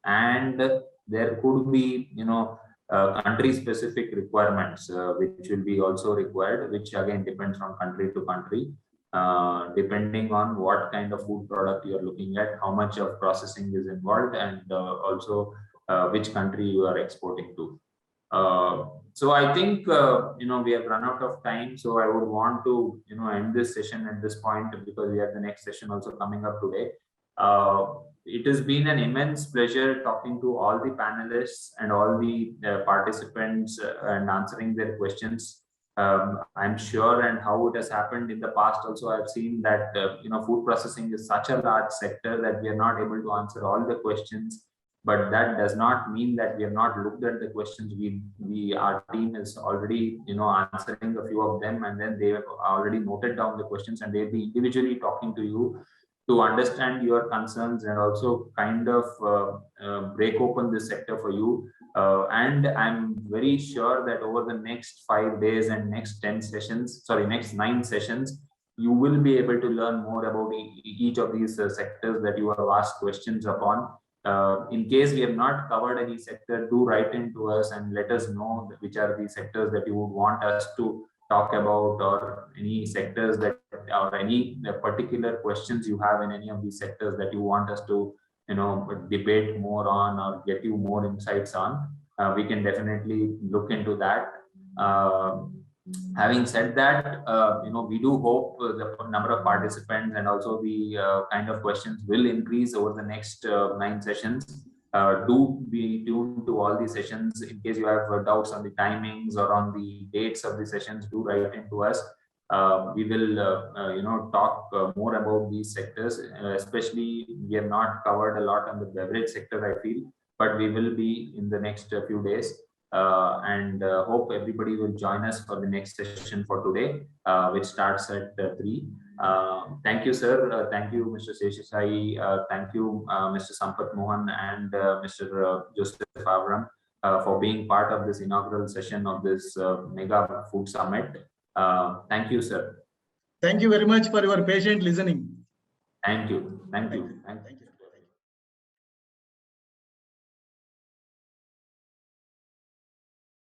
And there could be, you know, country-specific requirements, which will be also required, which again depends from country to country. Depending on what kind of food product you are looking at, how much of processing is involved, and also which country you are exporting to. So I think you know, we have run out of time, so I would want to, you know, end this session at this point, because we have the next session also coming up today. It has been an immense pleasure talking to all the panelists and all the participants and answering their questions. I'm sure, and how it has happened in the past also, I've seen that you know, food processing is such a large sector that we are not able to answer all the questions. But that does not mean that we have not looked at the questions. Our team is already, you know, answering a few of them, and then they have already noted down the questions, and they'll be individually talking to you to understand your concerns and also kind of break open this sector for you. And I'm very sure that over the next 5 days and next 9 sessions, you will be able to learn more about each of these sectors that you have asked questions upon. In case we have not covered any sector, do write into us and let us know which are the sectors that you would want us to talk about, or any sectors that, or any particular questions you have in any of these sectors that you want us to, you know, debate more on or get you more insights on. We can definitely look into that. Having said that, you know, we do hope the number of participants and also the kind of questions will increase over the next 9 sessions. Do be tuned to all the sessions. In case you have doubts on the timings or on the dates of the sessions, do write into us. We will, you know, talk more about these sectors. Especially, we have not covered a lot on the beverage sector, I feel, but we will be in the next few days. And hope everybody will join us for the next session for today, which starts at 3. Thank you, sir. Thank you, Mr. Seshasai. Thank you, Mr. Sampath Mohan and Mr. Joseph Avram for being part of this inaugural session of this Mega Food Summit. Thank you, sir. Thank you very much for your patient listening. Thank you. Thank you. Thank you.